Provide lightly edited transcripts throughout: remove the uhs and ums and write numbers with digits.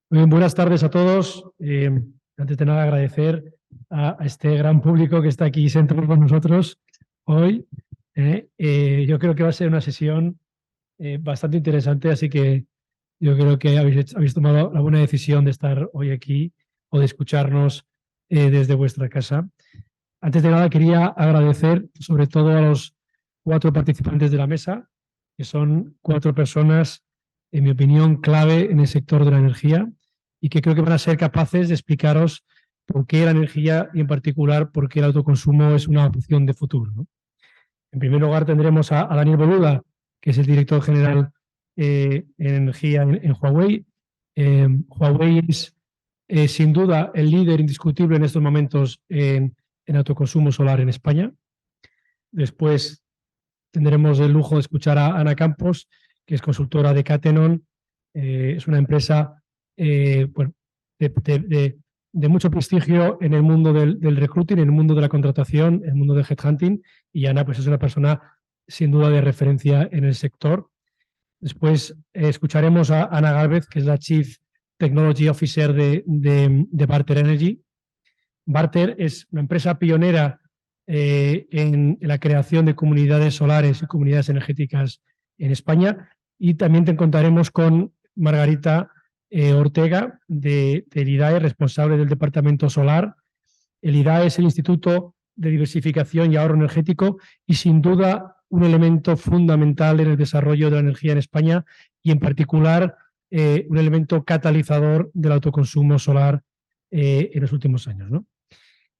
Muy bien, buenas tardes a todos. Antes de nada, agradecer a este gran público que está aquí sentado con nosotros hoy. Yo creo que va a ser una sesión bastante interesante, así que yo creo que habéis tomado la buena decisión de estar hoy aquí o de escucharnos desde vuestra casa. Antes de nada, quería agradecer sobre todo a los 4 participantes de la mesa, que son 4 personas, en mi opinión, clave en el sector de la energía y que creo que van a ser capaces de explicaros por qué la energía y en particular por qué el autoconsumo es una opción de futuro, ¿no? En primer lugar tendremos a Daniel Boluda, que es el director general en energía en Huawei. Huawei es sin duda el líder indiscutible en estos momentos en autoconsumo solar en España. Después tendremos el lujo de escuchar a Ana Campos, que es consultora de Catenon. Es una empresa bueno, de mucho prestigio en el mundo del recruiting, en el mundo de la contratación, en el mundo del headhunting. Y Ana pues, es una persona sin duda de referencia en el sector. Después escucharemos a Ana Gálvez, que es la Chief Technology Officer de Barter Energy. Barter es una empresa pionera en la creación de comunidades solares y comunidades energéticas en España. Y también te contaremos con Margarita Ortega del IDAE, responsable del Departamento Solar. El IDAE es el Instituto de Diversificación y Ahorro Energético y sin duda un elemento fundamental en el desarrollo de la energía en España y en particular un elemento catalizador del autoconsumo solar en los últimos años, ¿no?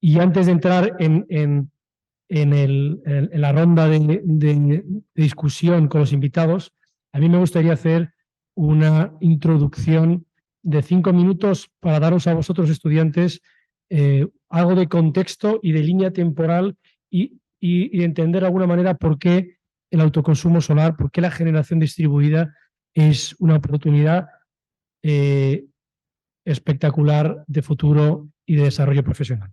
Y antes de entrar en la ronda de discusión con los invitados, a mí me gustaría hacer una introducción de 5 minutos para daros a vosotros, estudiantes, algo de contexto y de línea temporal y entender de alguna manera por qué el autoconsumo solar, por qué la generación distribuida es una oportunidad espectacular de futuro y de desarrollo profesional.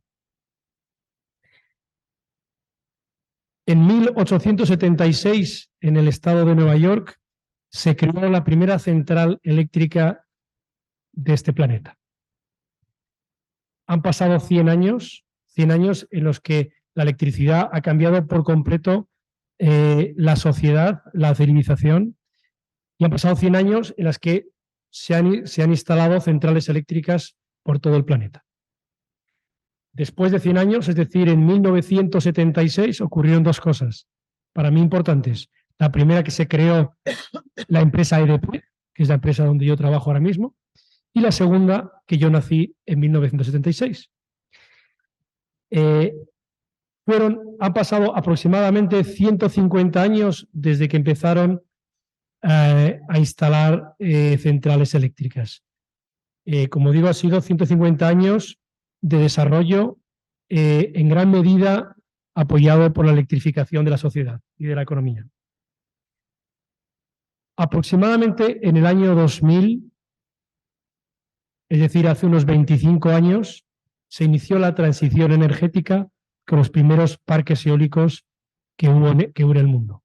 En 1876, en el estado de Nueva York, se creó la primera central eléctrica de este planeta. Han pasado 100 años en los que la electricidad ha cambiado por completo la sociedad, la civilización, y han pasado 100 años en los que se han instalado centrales eléctricas por todo el planeta. Después de 100 años, es decir, en 1976, ocurrieron 2 cosas para mí importantes. La primera, que se creó la empresa EDP, que es la empresa donde yo trabajo ahora mismo, y la segunda, que yo nací en 1976. Han pasado aproximadamente 150 años desde que empezaron a instalar centrales eléctricas. Como digo, ha sido 150 años de desarrollo en gran medida apoyado por la electrificación de la sociedad y de la economía. Aproximadamente en el año 2000, es decir, hace unos 25 años, se inició la transición energética con los primeros parques eólicos que hubo en el mundo.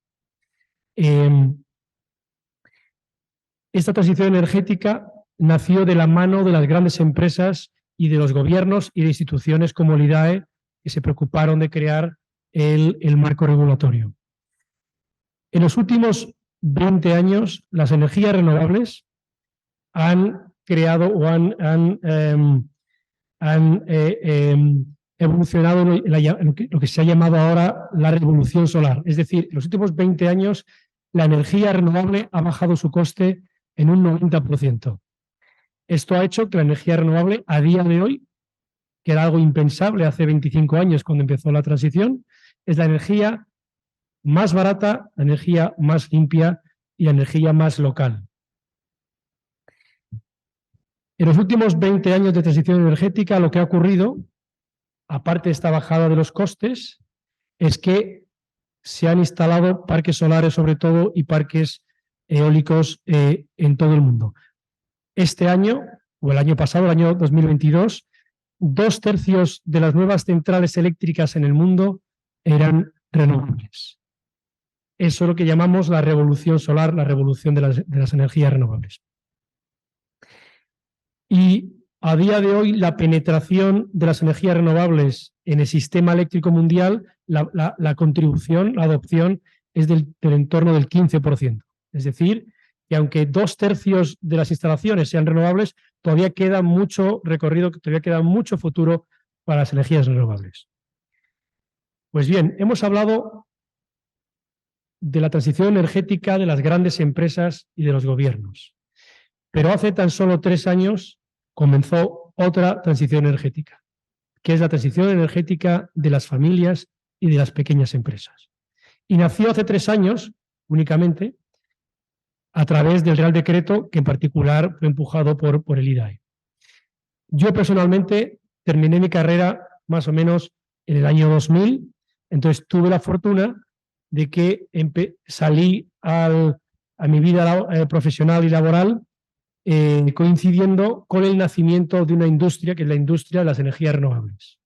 Esta transición energética nació de la mano de las grandes empresas y de los gobiernos y de instituciones como el IDAE, que se preocuparon de crear el marco regulatorio. En los últimos 20 años, las energías renovables han creado o han evolucionado en lo que se ha llamado ahora la revolución solar. Es decir, en los últimos 20 años, la energía renovable ha bajado su coste en un 90%. Esto ha hecho que la energía renovable a día de hoy, que era algo impensable hace 25 años cuando empezó la transición, es la energía más barata, la energía más limpia y la energía más local. En los últimos 20 años de transición energética, lo que ha ocurrido, aparte de esta bajada de los costes, es que se han instalado parques solares sobre todo y parques eólicos en todo el mundo. Este año, o el año pasado, el año 2022, 2/3 de las nuevas centrales eléctricas en el mundo eran renovables. Eso es lo que llamamos la revolución solar, la revolución de las energías renovables. Y a día de hoy la penetración de las energías renovables en el sistema eléctrico mundial, la contribución, la adopción es del entorno del 15%. Es decir, que aunque 2/3 de las instalaciones sean renovables, todavía queda mucho recorrido, todavía queda mucho futuro para las energías renovables. Pues bien, hemos hablado de la transición energética de las grandes empresas y de los gobiernos. Pero hace tan solo 3 años comenzó otra transición energética, que es la transición energética de las familias y de las pequeñas empresas. Y nació hace 3 años únicamente a través del Real Decreto, que en particular fue empujado por el IDAE. Yo personalmente terminé mi carrera más o menos en el año 2000, entonces tuve la fortuna de que salí a mi vida profesional y laboral coincidiendo con el nacimiento de una industria, que es la industria de las energías renovables.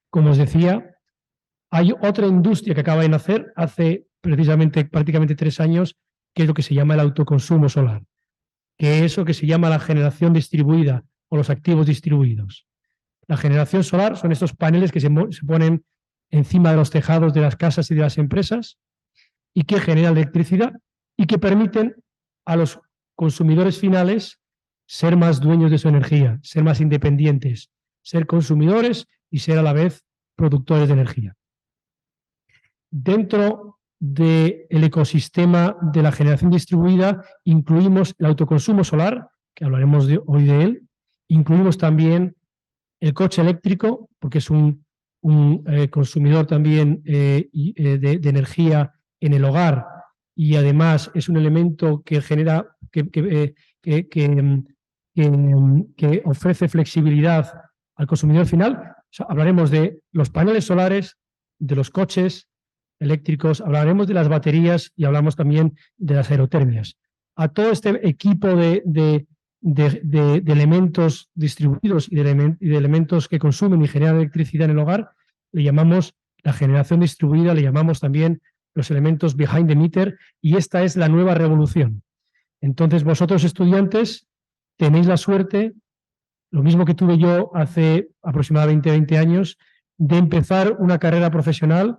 Como os decía, hay otra industria que acaba de nacer hace precisamente prácticamente 3 años, que es lo que se llama el autoconsumo solar, que es eso que se llama la generación distribuida o los activos distribuidos. La generación solar son estos paneles que se ponen encima de los tejados de las casas y de las empresas y que generan electricidad y que permiten a los consumidores finales ser más dueños de su energía, ser más independientes, ser consumidores y ser a la vez productores de energía. Dentro del ecosistema de la generación distribuida incluimos el autoconsumo solar, que hablaremos hoy de él, incluimos también el coche eléctrico, porque es un consumidor también de energía en el hogar y además es un elemento que genera, que ofrece flexibilidad al consumidor final. O sea, hablaremos de los paneles solares, de los coches eléctricos, hablaremos de las baterías y hablamos también de las aerotermias. A todo este equipo de elementos distribuidos y de elementos que consumen y generan electricidad en el hogar, le llamamos la generación distribuida, le llamamos también los elementos behind the meter, y esta es la nueva revolución. Entonces, vosotros estudiantes tenéis la suerte, lo mismo que tuve yo hace aproximadamente 20 años, de empezar una carrera profesional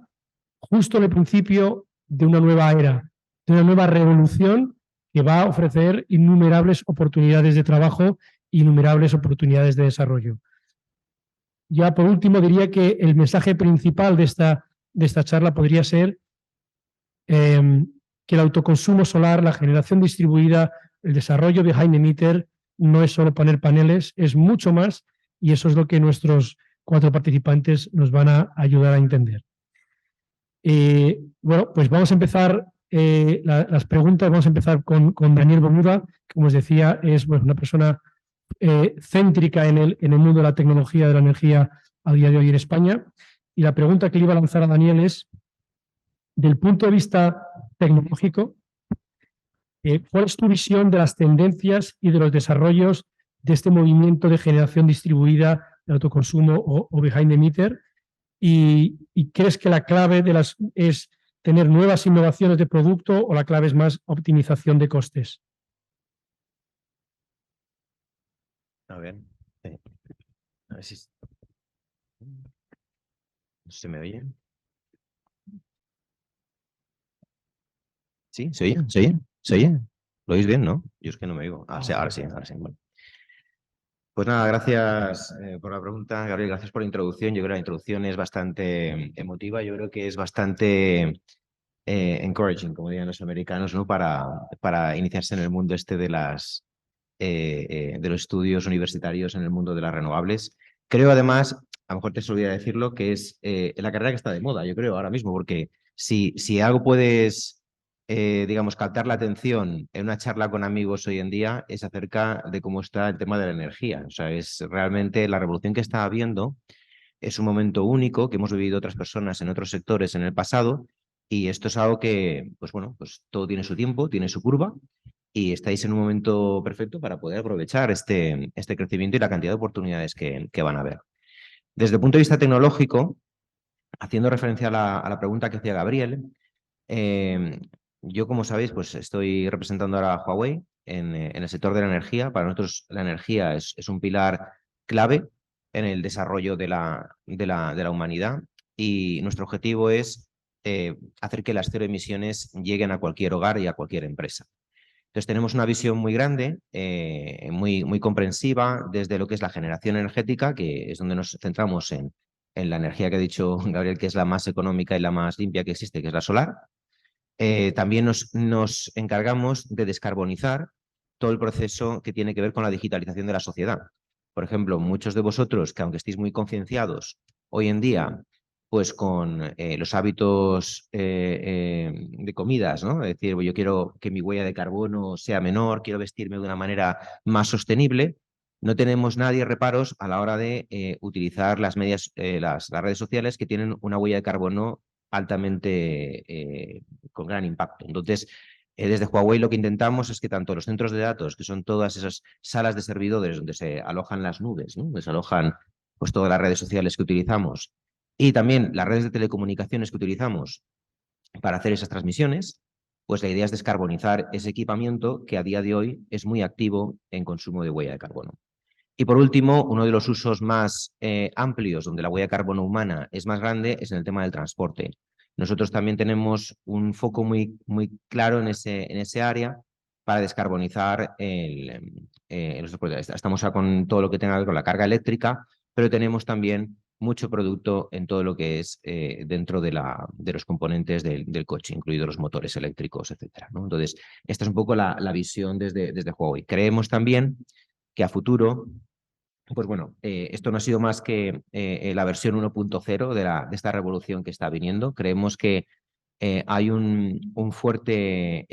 justo en el principio de una nueva era, de una nueva revolución que va a ofrecer innumerables oportunidades de trabajo, innumerables oportunidades de desarrollo. Ya por último diría que el mensaje principal de esta charla podría ser que el autoconsumo solar, la generación distribuida, el desarrollo behind the meter no es solo poner paneles, es mucho más, y eso es lo que nuestros 4 participantes nos van a ayudar a entender. Bueno, pues vamos a empezar las preguntas. Vamos a empezar con Daniel Bermuda, que, como os decía, es una persona céntrica en el mundo de la tecnología de la energía a día de hoy en España. Y la pregunta que le iba a lanzar a Daniel es, del punto de vista tecnológico, ¿cuál es tu visión de las tendencias y de los desarrollos de este movimiento de generación distribuida de autoconsumo o behind the meter? ¿Y crees que la clave es tener nuevas innovaciones de producto o la clave es más optimización de costes? A ver si se me oye. ¿Sí? ¿Se oye? ¿Se oye? ¿Se oye? ¿Lo oís bien, no? Yo es que no me oigo. Sí, ahora sí, ahora sí. Bueno. Pues nada, gracias por la pregunta, Gabriel, gracias por la introducción. Yo creo que la introducción es bastante emotiva, yo creo que es bastante encouraging, como dirían los americanos, ¿no? Para iniciarse en el mundo este de los estudios universitarios en el mundo de las renovables. Creo además, a lo mejor te olvidé decirlo, que es la carrera que está de moda, yo creo, ahora mismo, porque si algo puedes digamos, captar la atención en una charla con amigos hoy en día es acerca de cómo está el tema de la energía. O sea, es realmente la revolución que está habiendo, es un momento único que hemos vivido otras personas en otros sectores en el pasado, y esto es algo que, pues bueno, pues todo tiene su tiempo, tiene su curva, y estáis en un momento perfecto para poder aprovechar este crecimiento y la cantidad de oportunidades que van a haber. Desde el punto de vista tecnológico, haciendo referencia a la pregunta que hacía Gabriel, yo, como sabéis, pues estoy representando ahora a Huawei. en el sector de la energía. Para nosotros la energía es un pilar clave en el desarrollo de la humanidad y nuestro objetivo es hacer que las cero emisiones lleguen a cualquier hogar y a cualquier empresa. Entonces tenemos una visión muy grande, muy comprensiva desde lo que es la generación energética, que es donde nos centramos en la energía que ha dicho Gabriel, que es la más económica y la más limpia que existe, que es la solar. También nos encargamos de descarbonizar todo el proceso que tiene que ver con la digitalización de la sociedad. Por ejemplo, muchos de vosotros, que aunque estéis muy concienciados hoy en día, pues con los hábitos de comidas, ¿no? Es decir, yo quiero que mi huella de carbono sea menor, quiero vestirme de una manera más sostenible. No tenemos nadie reparos a la hora de utilizar las redes sociales que tienen una huella de carbono altamente con gran impacto. Entonces, desde Huawei lo que intentamos es que tanto los centros de datos, que son todas esas salas de servidores donde se alojan las nubes, ¿no? Donde se alojan pues, todas las redes sociales que utilizamos, y también las redes de telecomunicaciones que utilizamos para hacer esas transmisiones, pues la idea es descarbonizar ese equipamiento que a día de hoy es muy activo en consumo de huella de carbono. Y por último, uno de los usos más amplios donde la huella de carbono humana es más grande es en el tema del transporte. Nosotros también tenemos un foco muy claro en ese área para descarbonizar estamos con todo lo que tenga que ver con la carga eléctrica, pero tenemos también mucho producto en todo lo que es dentro de los componentes del coche, incluidos los motores eléctricos, etc., ¿no? Entonces, esta es un poco la visión desde Huawei. Creemos también que a futuro, pues bueno, esto no ha sido más que la versión 1.0 de esta revolución que está viniendo. Creemos que hay un fuerte,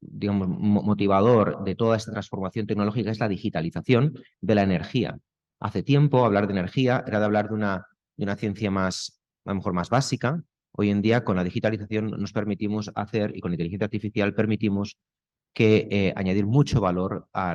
motivador de toda esta transformación tecnológica, es la digitalización de la energía. Hace tiempo hablar de energía era de hablar de una ciencia más, a lo mejor más básica. Hoy en día, con la digitalización nos permitimos hacer, y con la inteligencia artificial permitimos que añadir mucho valor a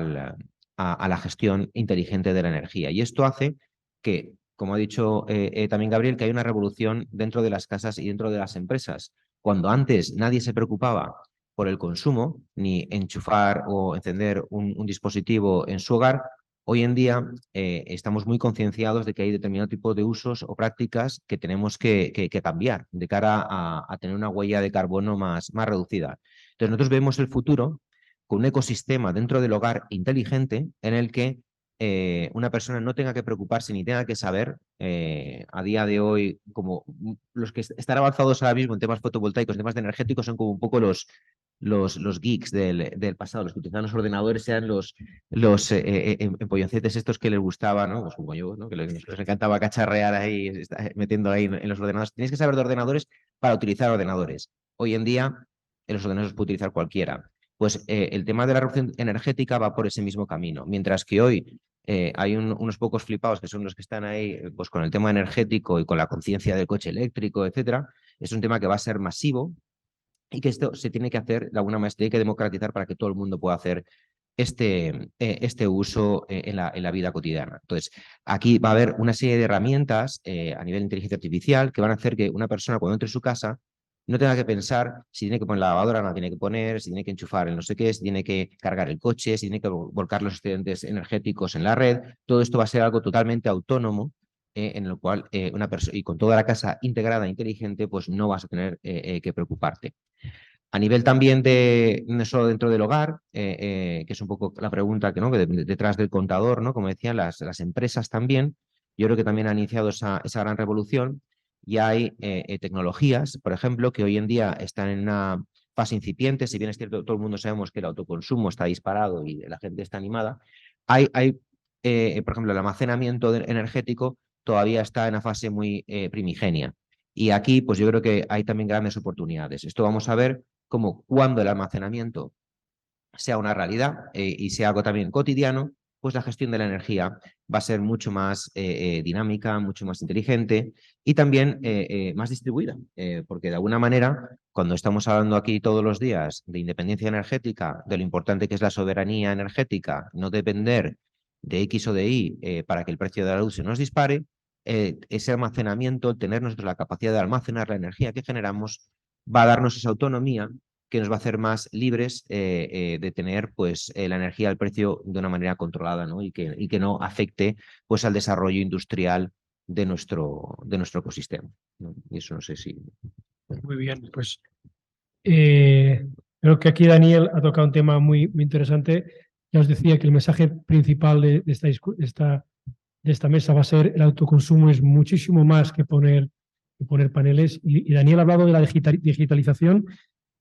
la gestión inteligente de la energía. Y esto hace que, como ha dicho también Gabriel, que hay una revolución dentro de las casas y dentro de las empresas. Cuando antes nadie se preocupaba por el consumo, ni enchufar o encender un dispositivo en su hogar, hoy en día estamos muy concienciados de que hay determinado tipo de usos o prácticas que tenemos que cambiar de cara a tener una huella de carbono más reducida. Entonces nosotros vemos el futuro con un ecosistema dentro del hogar inteligente en el que una persona no tenga que preocuparse ni tenga que saber, a día de hoy, como los que están avanzados ahora mismo en temas fotovoltaicos, en temas de energéticos, son como un poco los geeks del pasado, los que utilizaban los ordenadores eran los empolloncetes estos que les gustaba, ¿no? Pues como yo, ¿no? Que les encantaba cacharrear ahí, metiendo ahí en los ordenadores. Tenéis que saber de ordenadores para utilizar ordenadores. Hoy en día, en los ordenadores los puede utilizar cualquiera. Pues el tema de la revolución energética va por ese mismo camino. Mientras que hoy hay unos pocos flipados que son los que están ahí pues con el tema energético y con la conciencia del coche eléctrico, etcétera, es un tema que va a ser masivo y que esto se tiene que hacer de alguna manera, se tiene que democratizar para que todo el mundo pueda hacer este uso en la vida cotidiana. Entonces, aquí va a haber una serie de herramientas a nivel de inteligencia artificial que van a hacer que una persona cuando entre en su casa no tenga que pensar si tiene que poner la lavadora, no la tiene que poner, si tiene que enchufar el no sé qué, si tiene que cargar el coche, si tiene que volcar los excedentes energéticos en la red. Todo esto va a ser algo totalmente autónomo en el cual una persona, y con toda la casa integrada e inteligente, pues no vas a tener que preocuparte. A nivel también de, no solo dentro del hogar, que es un poco la pregunta que, ¿no? Detrás del contador, ¿no? Como decían, las empresas también, yo creo que también han iniciado esa gran revolución y hay tecnologías, por ejemplo, que hoy en día están en una fase incipiente, si bien es cierto, todo el mundo sabemos que el autoconsumo está disparado y la gente está animada, hay por ejemplo, el almacenamiento energético todavía está en una fase muy primigenia. Y aquí, pues yo creo que hay también grandes oportunidades. Esto vamos a ver como cuando el almacenamiento sea una realidad y sea algo también cotidiano, pues la gestión de la energía va a ser mucho más dinámica, mucho más inteligente y también más distribuida, porque de alguna manera, cuando estamos hablando aquí todos los días de independencia energética, de lo importante que es la soberanía energética, no depender de X o de Y para que el precio de la luz se nos dispare, ese almacenamiento, tener nosotros la capacidad de almacenar la energía que generamos, va a darnos esa autonomía que nos va a hacer más libres de tener pues, la energía al precio de una manera controlada, ¿no? Y que no afecte pues, al desarrollo industrial de nuestro ecosistema, ¿no? Y eso no sé si... Muy bien, pues creo que aquí Daniel ha tocado un tema muy, muy interesante. Ya os decía que el mensaje principal de esta mesa va a ser el autoconsumo es muchísimo más que poner paneles. Y Daniel ha hablado de la digitalización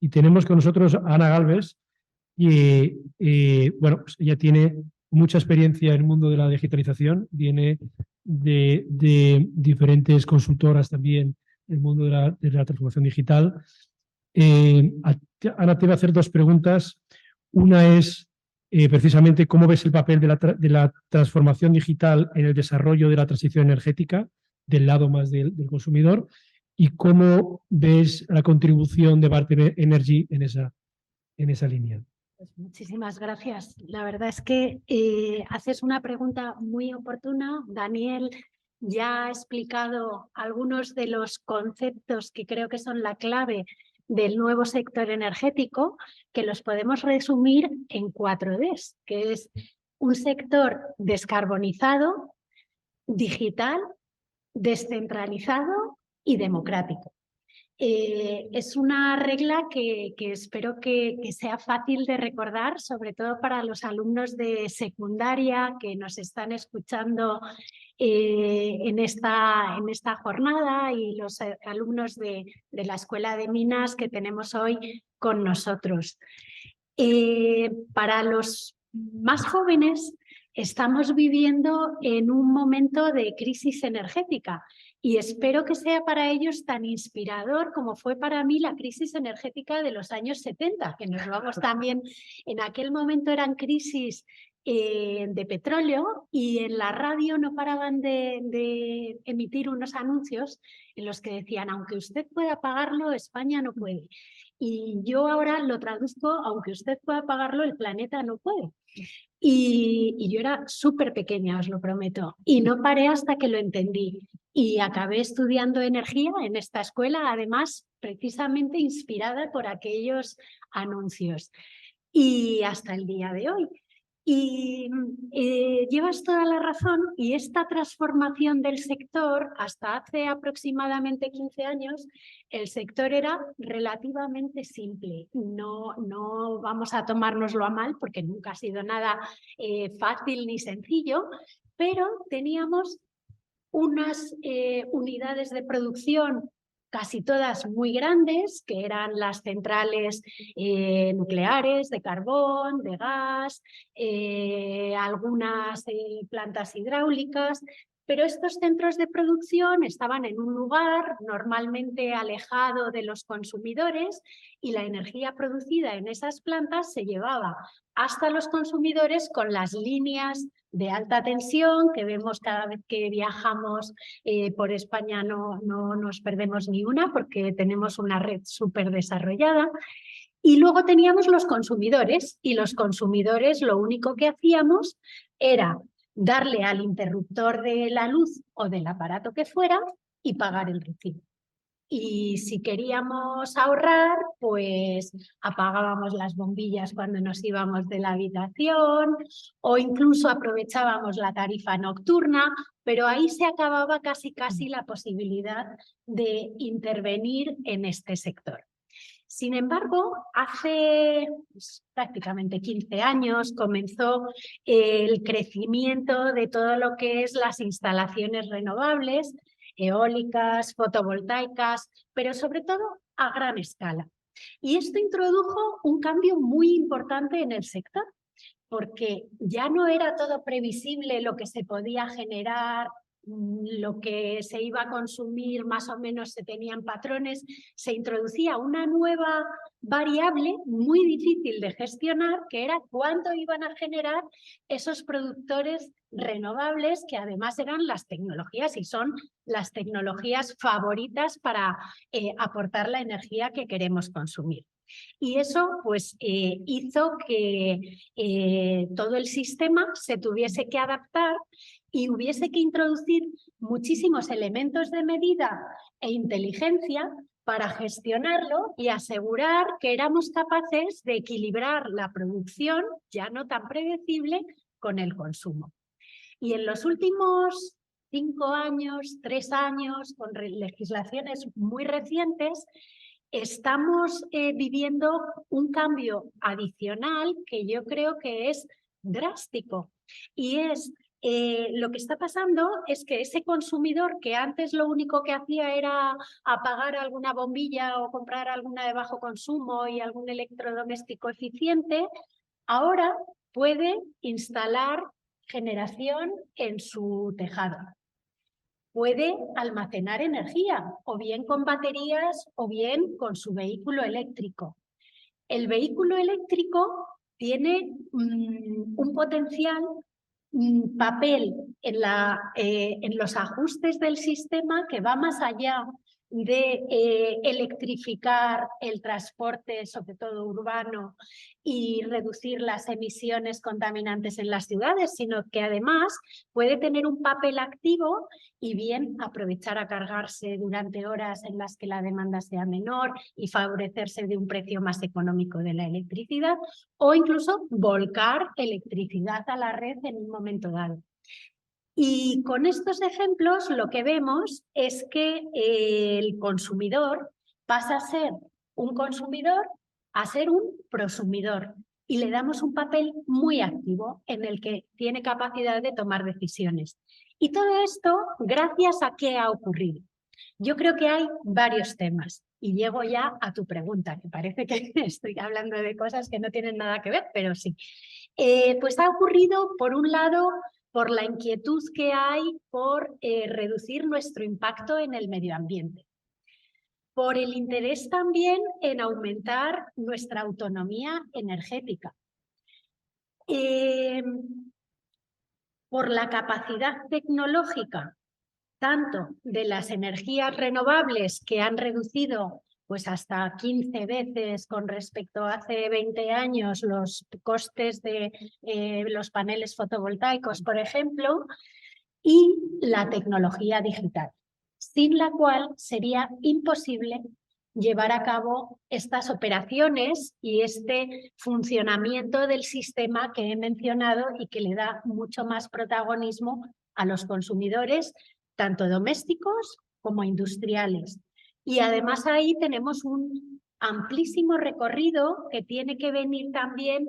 y tenemos con nosotros a Ana Galvez y bueno, pues ella tiene mucha experiencia en el mundo de la digitalización, viene de diferentes consultoras también en el mundo de la transformación digital. Ana, te voy a hacer dos preguntas. Una es precisamente cómo ves el papel de la transformación digital en el desarrollo de la transición energética, del lado más del consumidor, y cómo ves la contribución de Barter Energy en esa línea. Pues muchísimas gracias. La verdad es que haces una pregunta muy oportuna. Daniel ya ha explicado algunos de los conceptos que creo que son la clave del nuevo sector energético, que los podemos resumir en 4 Ds, que es un sector descarbonizado, digital, descentralizado y democrático. Es una regla que espero que sea fácil de recordar, sobre todo para los alumnos de secundaria que nos están escuchando en esta jornada y los alumnos de la Escuela de Minas que tenemos hoy con nosotros. Para los más jóvenes, estamos viviendo en un momento de crisis energética y espero que sea para ellos tan inspirador como fue para mí la crisis energética de los años 70, que nos vamos también, en aquel momento eran crisis de petróleo y en la radio no paraban de emitir unos anuncios en los que decían, aunque usted pueda pagarlo, España no puede. Y yo ahora lo traduzco, aunque usted pueda pagarlo, el planeta no puede. Y yo era súper pequeña, os lo prometo, y no paré hasta que lo entendí. Y acabé estudiando energía en esta escuela, además, precisamente inspirada por aquellos anuncios. Y hasta el día de hoy. Y llevas toda la razón, y esta transformación del sector, hasta hace aproximadamente 15 años, el sector era relativamente simple. No vamos a tomárnoslo a mal porque nunca ha sido nada fácil ni sencillo, pero teníamos unas unidades de producción casi todas muy grandes, que eran las centrales nucleares, de carbón, de gas, algunas plantas hidráulicas, pero estos centros de producción estaban en un lugar normalmente alejado de los consumidores y la energía producida en esas plantas se llevaba hasta los consumidores con las líneas de alta tensión que vemos cada vez que viajamos por España, no nos perdemos ni una porque tenemos una red súper desarrollada. Y luego teníamos los consumidores y los consumidores lo único que hacíamos era darle al interruptor de la luz o del aparato que fuera y pagar el recibo. Y si queríamos ahorrar, pues apagábamos las bombillas cuando nos íbamos de la habitación o incluso aprovechábamos la tarifa nocturna, pero ahí se acababa casi la posibilidad de intervenir en este sector. Sin embargo, hace prácticamente 15 años comenzó el crecimiento de todo lo que es las instalaciones renovables, eólicas, fotovoltaicas, pero sobre todo a gran escala. Y esto introdujo un cambio muy importante en el sector, porque ya no era todo previsible lo que se podía generar, lo que se iba a consumir, más o menos se tenían patrones, se introducía una nueva variable muy difícil de gestionar, que era cuánto iban a generar esos productores renovables, que además eran las tecnologías y son las tecnologías favoritas para aportar la energía que queremos consumir. Y eso pues hizo que todo el sistema se tuviese que adaptar y hubiese que introducir muchísimos elementos de medida e inteligencia para gestionarlo y asegurar que éramos capaces de equilibrar la producción, ya no tan predecible, con el consumo. Y en los últimos 5 años, 3 años, con legislaciones muy recientes, estamos viviendo un cambio adicional que yo creo que es drástico. Y es, lo que está pasando es que ese consumidor que antes lo único que hacía era apagar alguna bombilla o comprar alguna de bajo consumo y algún electrodoméstico eficiente, ahora puede instalar generación en su tejado. Puede almacenar energía, o bien con baterías o bien con su vehículo eléctrico. El vehículo eléctrico tiene un potencial papel en los ajustes del sistema que va más allá de electrificar el transporte, sobre todo urbano, y reducir las emisiones contaminantes en las ciudades, sino que además puede tener un papel activo y bien aprovechar a cargarse durante horas en las que la demanda sea menor y favorecerse de un precio más económico de la electricidad, o incluso volcar electricidad a la red en un momento dado. Y con estos ejemplos lo que vemos es que el consumidor pasa a ser un consumidor a ser un prosumidor y le damos un papel muy activo en el que tiene capacidad de tomar decisiones. Y todo esto, ¿gracias a qué ha ocurrido? Yo creo que hay varios temas y llego ya a tu pregunta, que parece que estoy hablando de cosas que no tienen nada que ver, pero sí. Pues ha ocurrido, por un lado, por la inquietud que hay por reducir nuestro impacto en el medio ambiente, por el interés también en aumentar nuestra autonomía energética, por la capacidad tecnológica, tanto de las energías renovables que han reducido pues hasta 15 veces con respecto a hace 20 años los costes de los paneles fotovoltaicos, por ejemplo, y la tecnología digital, sin la cual sería imposible llevar a cabo estas operaciones y este funcionamiento del sistema que he mencionado y que le da mucho más protagonismo a los consumidores, tanto domésticos como industriales. Y además ahí tenemos un amplísimo recorrido que tiene que venir también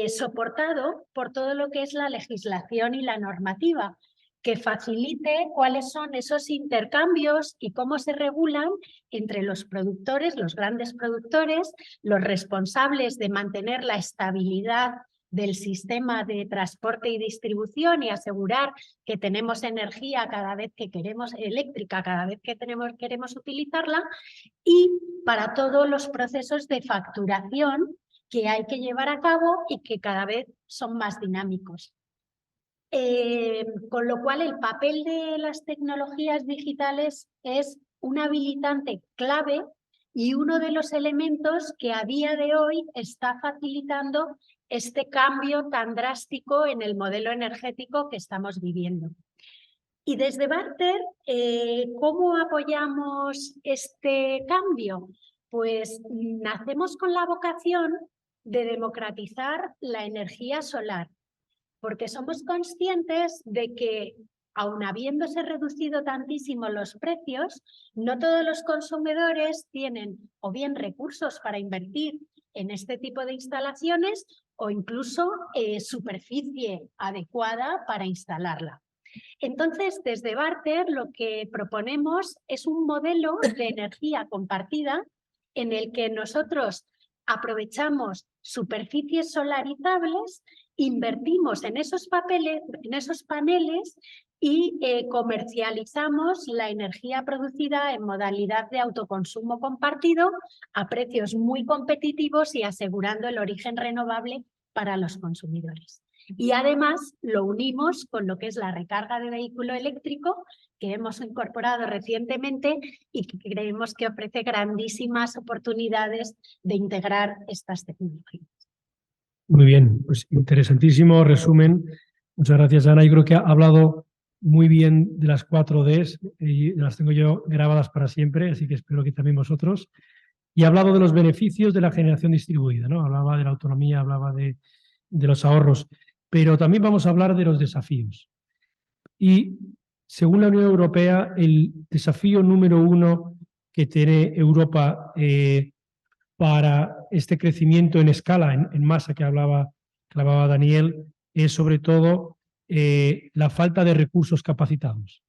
soportado por todo lo que es la legislación y la normativa, que facilite cuáles son esos intercambios y cómo se regulan entre los productores, los grandes productores, los responsables de mantener la estabilidad del sistema de transporte y distribución y asegurar que tenemos energía cada vez que queremos, eléctrica cada vez que queremos utilizarla, y para todos los procesos de facturación que hay que llevar a cabo y que cada vez son más dinámicos. Con lo cual el papel de las tecnologías digitales es un habilitante clave y uno de los elementos que a día de hoy está facilitando este cambio tan drástico en el modelo energético que estamos viviendo. Y desde Barter, ¿cómo apoyamos este cambio? Pues nacemos con la vocación de democratizar la energía solar, porque somos conscientes de que, aun habiéndose reducido tantísimo los precios, no todos los consumidores tienen o bien recursos para invertir en este tipo de instalaciones o incluso superficie adecuada para instalarla. Entonces, desde Barter lo que proponemos es un modelo de energía compartida en el que nosotros aprovechamos superficies solarizables, invertimos en esos paneles y comercializamos la energía producida en modalidad de autoconsumo compartido a precios muy competitivos y asegurando el origen renovable para los consumidores. Y además lo unimos con lo que es la recarga de vehículo eléctrico que hemos incorporado recientemente y que creemos que ofrece grandísimas oportunidades de integrar estas tecnologías. Muy bien, pues interesantísimo resumen. Muchas gracias, Ana. Yo creo que ha hablado muy bien de las 4 Ds y las tengo yo grabadas para siempre, así que espero que también vosotros. Y ha hablado de los beneficios de la generación distribuida, ¿no? Hablaba de la autonomía, hablaba de los ahorros, pero también vamos a hablar de los desafíos. Y según la Unión Europea, el desafío número 1 que tiene Europa para este crecimiento en escala, en masa que hablaba Daniel, es sobre todo la falta de recursos capacitados.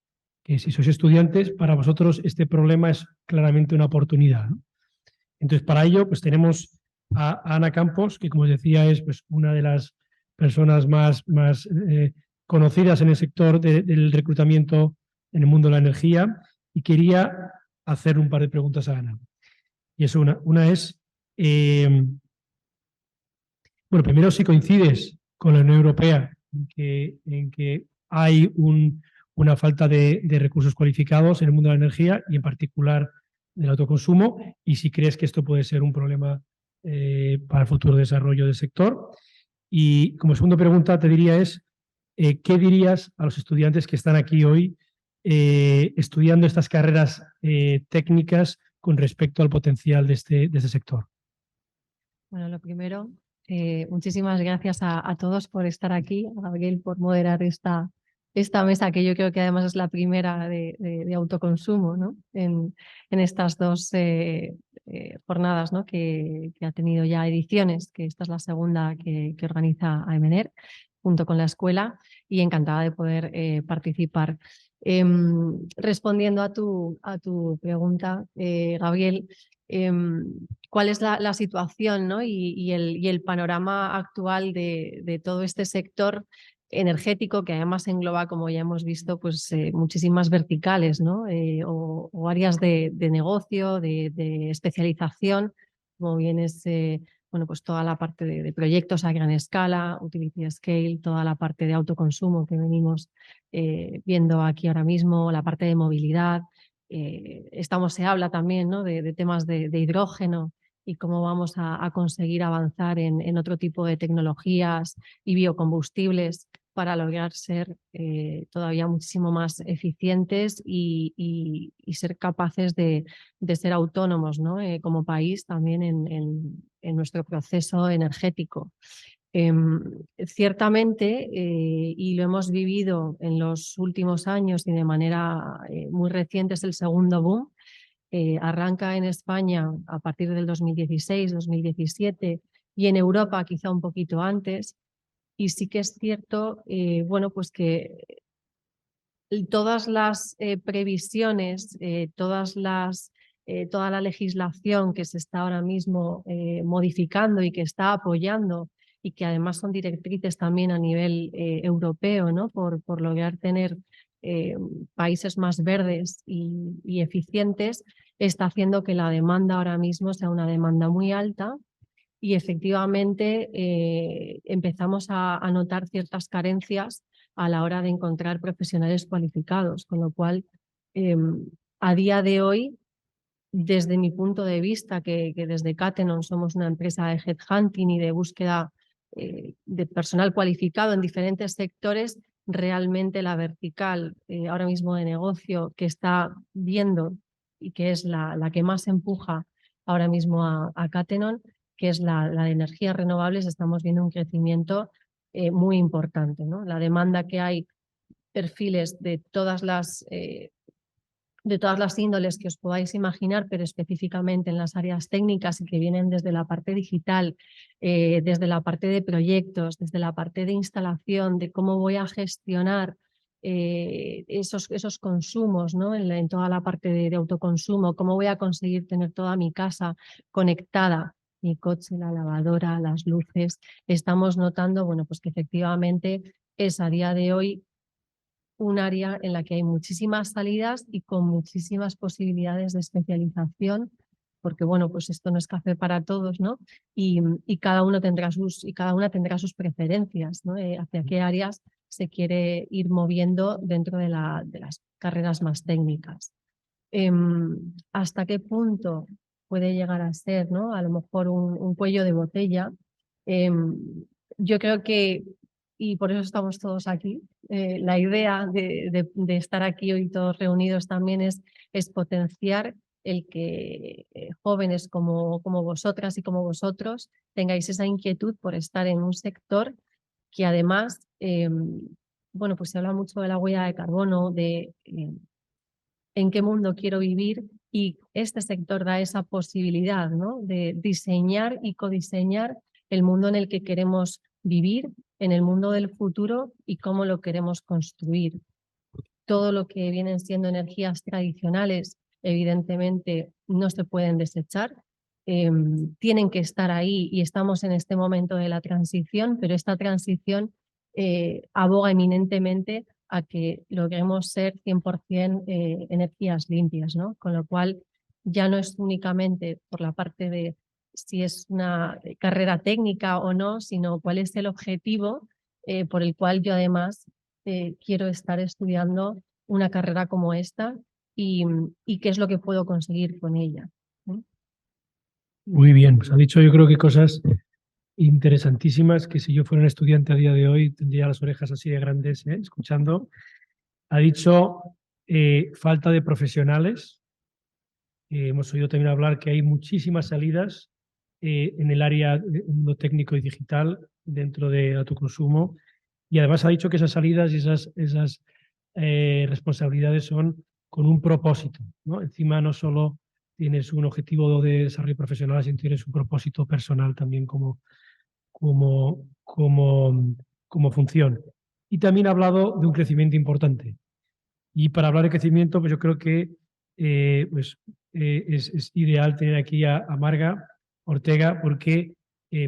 Que si sois estudiantes, para vosotros este problema es claramente una oportunidad, ¿no? Entonces, para ello, pues tenemos a Ana Campos, que como os decía es pues, una de las personas más conocidas en el sector del reclutamiento en el mundo de la energía, y quería hacer un par de preguntas a Ana. Y es una es, bueno, primero si coincides con la Unión Europea en que hay una falta de recursos cualificados en el mundo de la energía y en particular del autoconsumo, y si crees que esto puede ser un problema para el futuro desarrollo del sector. Y como segunda pregunta te diría es, ¿qué dirías a los estudiantes que están aquí hoy estudiando estas carreras técnicas con respecto al potencial de este sector? Bueno, lo primero, muchísimas gracias a todos por estar aquí, a Gabriel por moderar esta mesa, que yo creo que además es la primera de autoconsumo, ¿no? en estas dos jornadas, ¿no? que ha tenido ya ediciones, que esta es la segunda que organiza AEMENER junto con la escuela, y encantada de poder participar. Respondiendo a tu pregunta, Gabriel, cuál es la situación, ¿no? y el panorama actual de todo este sector energético, que además engloba, como ya hemos visto, pues, muchísimas verticales, ¿no? o áreas de negocio, de especialización, como bien es bueno, pues toda la parte de proyectos a gran escala, utility scale, toda la parte de autoconsumo que venimos viendo aquí ahora mismo, la parte de movilidad. Se habla también, ¿no? de temas de hidrógeno y cómo vamos a conseguir avanzar en otro tipo de tecnologías y biocombustibles para lograr ser todavía muchísimo más eficientes y ser capaces de ser autónomos, ¿no? Como país también en nuestro proceso energético. Ciertamente, y lo hemos vivido en los últimos años y de manera muy reciente, es el segundo boom. Arranca en España a partir del 2016, 2017 y en Europa quizá un poquito antes. Y sí que es cierto, bueno, pues que todas las previsiones, toda la legislación que se está ahora mismo modificando y que está apoyando, y que además son directrices también a nivel europeo, ¿no? por lograr tener países más verdes y eficientes, está haciendo que la demanda ahora mismo sea una demanda muy alta. Y efectivamente empezamos a notar ciertas carencias a la hora de encontrar profesionales cualificados, con lo cual a día de hoy, desde mi punto de vista, que desde Catenon somos una empresa de headhunting y de búsqueda de personal cualificado en diferentes sectores, realmente la vertical ahora mismo de negocio que está viendo y que es la que más empuja ahora mismo a Catenon, que es la de energías renovables, estamos viendo un crecimiento muy importante, ¿no? La demanda que hay, perfiles de todas las índoles que os podáis imaginar, pero específicamente en las áreas técnicas y que vienen desde la parte digital, desde la parte de proyectos, desde la parte de instalación, de cómo voy a gestionar esos consumos, ¿no? en toda la parte de autoconsumo, cómo voy a conseguir tener toda mi casa conectada, mi coche, la lavadora, las luces. Estamos notando, bueno, pues que efectivamente es a día de hoy un área en la que hay muchísimas salidas y con muchísimas posibilidades de especialización, porque bueno, pues esto no es café para todos, ¿no? Y cada uno tendrá cada una tendrá sus preferencias, ¿no? Hacia qué áreas se quiere ir moviendo dentro de las carreras más técnicas. ¿Hasta qué punto puede llegar a ser, ¿no? A lo mejor un cuello de botella? Yo creo que y por eso estamos todos aquí. La idea de estar aquí hoy todos reunidos también es potenciar el que jóvenes como vosotras y como vosotros tengáis esa inquietud por estar en un sector que además, bueno, pues se habla mucho de la huella de carbono, de en qué mundo quiero vivir, y este sector da esa posibilidad, ¿no?, de diseñar y codiseñar el mundo en el que queremos vivir, en el mundo del futuro y cómo lo queremos construir. Todo lo que vienen siendo energías tradicionales, evidentemente, no se pueden desechar, tienen que estar ahí y estamos en este momento de la transición, pero esta transición aboga eminentemente a que logremos ser 100% energías limpias, ¿no? Con lo cual ya no es únicamente por la parte de si es una carrera técnica o no, sino cuál es el objetivo por el cual yo además quiero estar estudiando una carrera como esta y qué es lo que puedo conseguir con ella. Muy bien, pues ha dicho yo creo que cosas interesantísimas que si yo fuera un estudiante a día de hoy tendría las orejas así de grandes, escuchando. Ha dicho falta de profesionales. Hemos oído también hablar que hay muchísimas salidas en el área del mundo técnico y digital dentro de autoconsumo. Y además ha dicho que esas salidas y esas responsabilidades son con un propósito, ¿no? Encima no solo tienes un objetivo de desarrollo profesional, sino tienes un propósito personal también como función. Y también ha hablado de un crecimiento importante. Y para hablar de crecimiento, pues yo creo que es ideal tener aquí a Marga Ortega, porque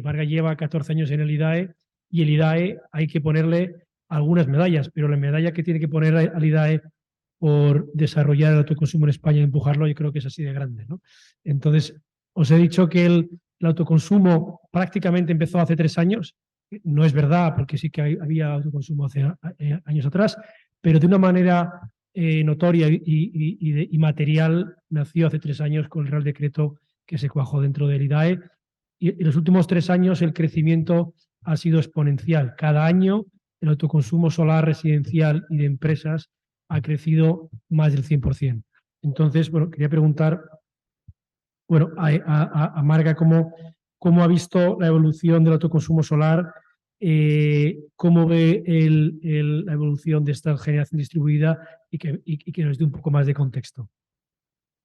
Marga lleva 14 años en el IDAE y el IDAE hay que ponerle algunas medallas, pero la medalla que tiene que poner al IDAE por desarrollar el autoconsumo en España y empujarlo, yo creo que es así de grande, ¿no? Entonces, os he dicho que el autoconsumo prácticamente empezó hace 3 años. No es verdad, porque sí que había autoconsumo hace años atrás, pero de una manera notoria y material nació hace 3 años con el Real Decreto que se cuajó dentro del IDAE. Y en los últimos 3 años el crecimiento ha sido exponencial. Cada año el autoconsumo solar residencial y de empresas ha crecido más del 100%. Entonces, bueno, quería preguntar a Marga cómo ha visto la evolución del autoconsumo solar, cómo ve la evolución de esta generación distribuida y que nos dé un poco más de contexto.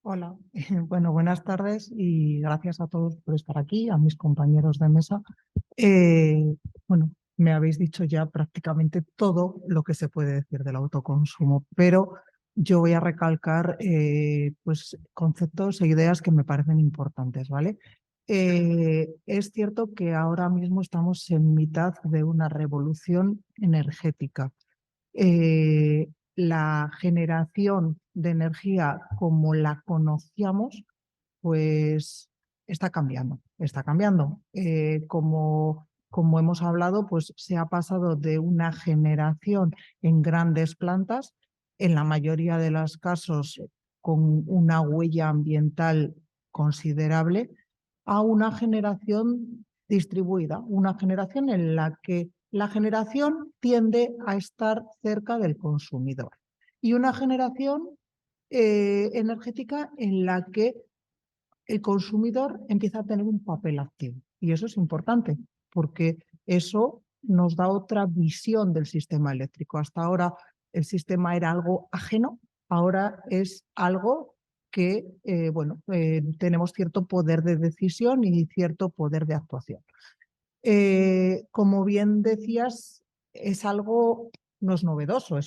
Hola, bueno, buenas tardes y gracias a todos por estar aquí, a mis compañeros de mesa. Bueno, me habéis dicho ya prácticamente todo lo que se puede decir del autoconsumo, pero yo voy a recalcar pues conceptos e ideas que me parecen importantes, ¿vale? Es cierto que ahora mismo estamos en mitad de una revolución energética. La generación de energía como la conocíamos, pues está cambiando, está cambiando. Como hemos hablado, pues se ha pasado de una generación en grandes plantas, en la mayoría de los casos con una huella ambiental considerable, a una generación distribuida, una generación en la que la generación tiende a estar cerca del consumidor y una generación energética en la que el consumidor empieza a tener un papel activo. Y eso es importante porque eso nos da otra visión del sistema eléctrico. Hasta ahora el sistema era algo ajeno, ahora es algo que tenemos cierto poder de decisión y cierto poder de actuación. Como bien decías, es algo, no es novedoso,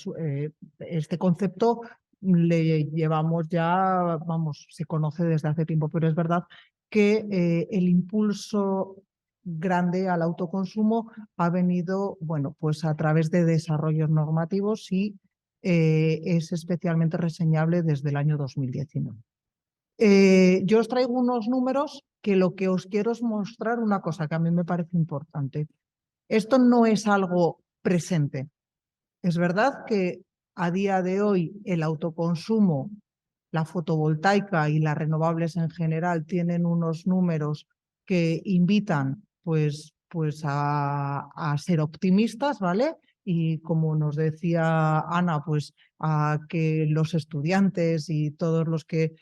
este concepto le llevamos ya, vamos, se conoce desde hace tiempo, pero es verdad que el impulso grande al autoconsumo ha venido, bueno, pues a través de desarrollos normativos y es especialmente reseñable desde el año 2019. Yo os traigo unos números que lo que os quiero es mostrar una cosa que a mí me parece importante. Esto no es algo presente. Es verdad que a día de hoy el autoconsumo, la fotovoltaica y las renovables en general tienen unos números que invitan pues, pues a ser optimistas, ¿vale? Y como nos decía Ana, pues a que los estudiantes y todos los que,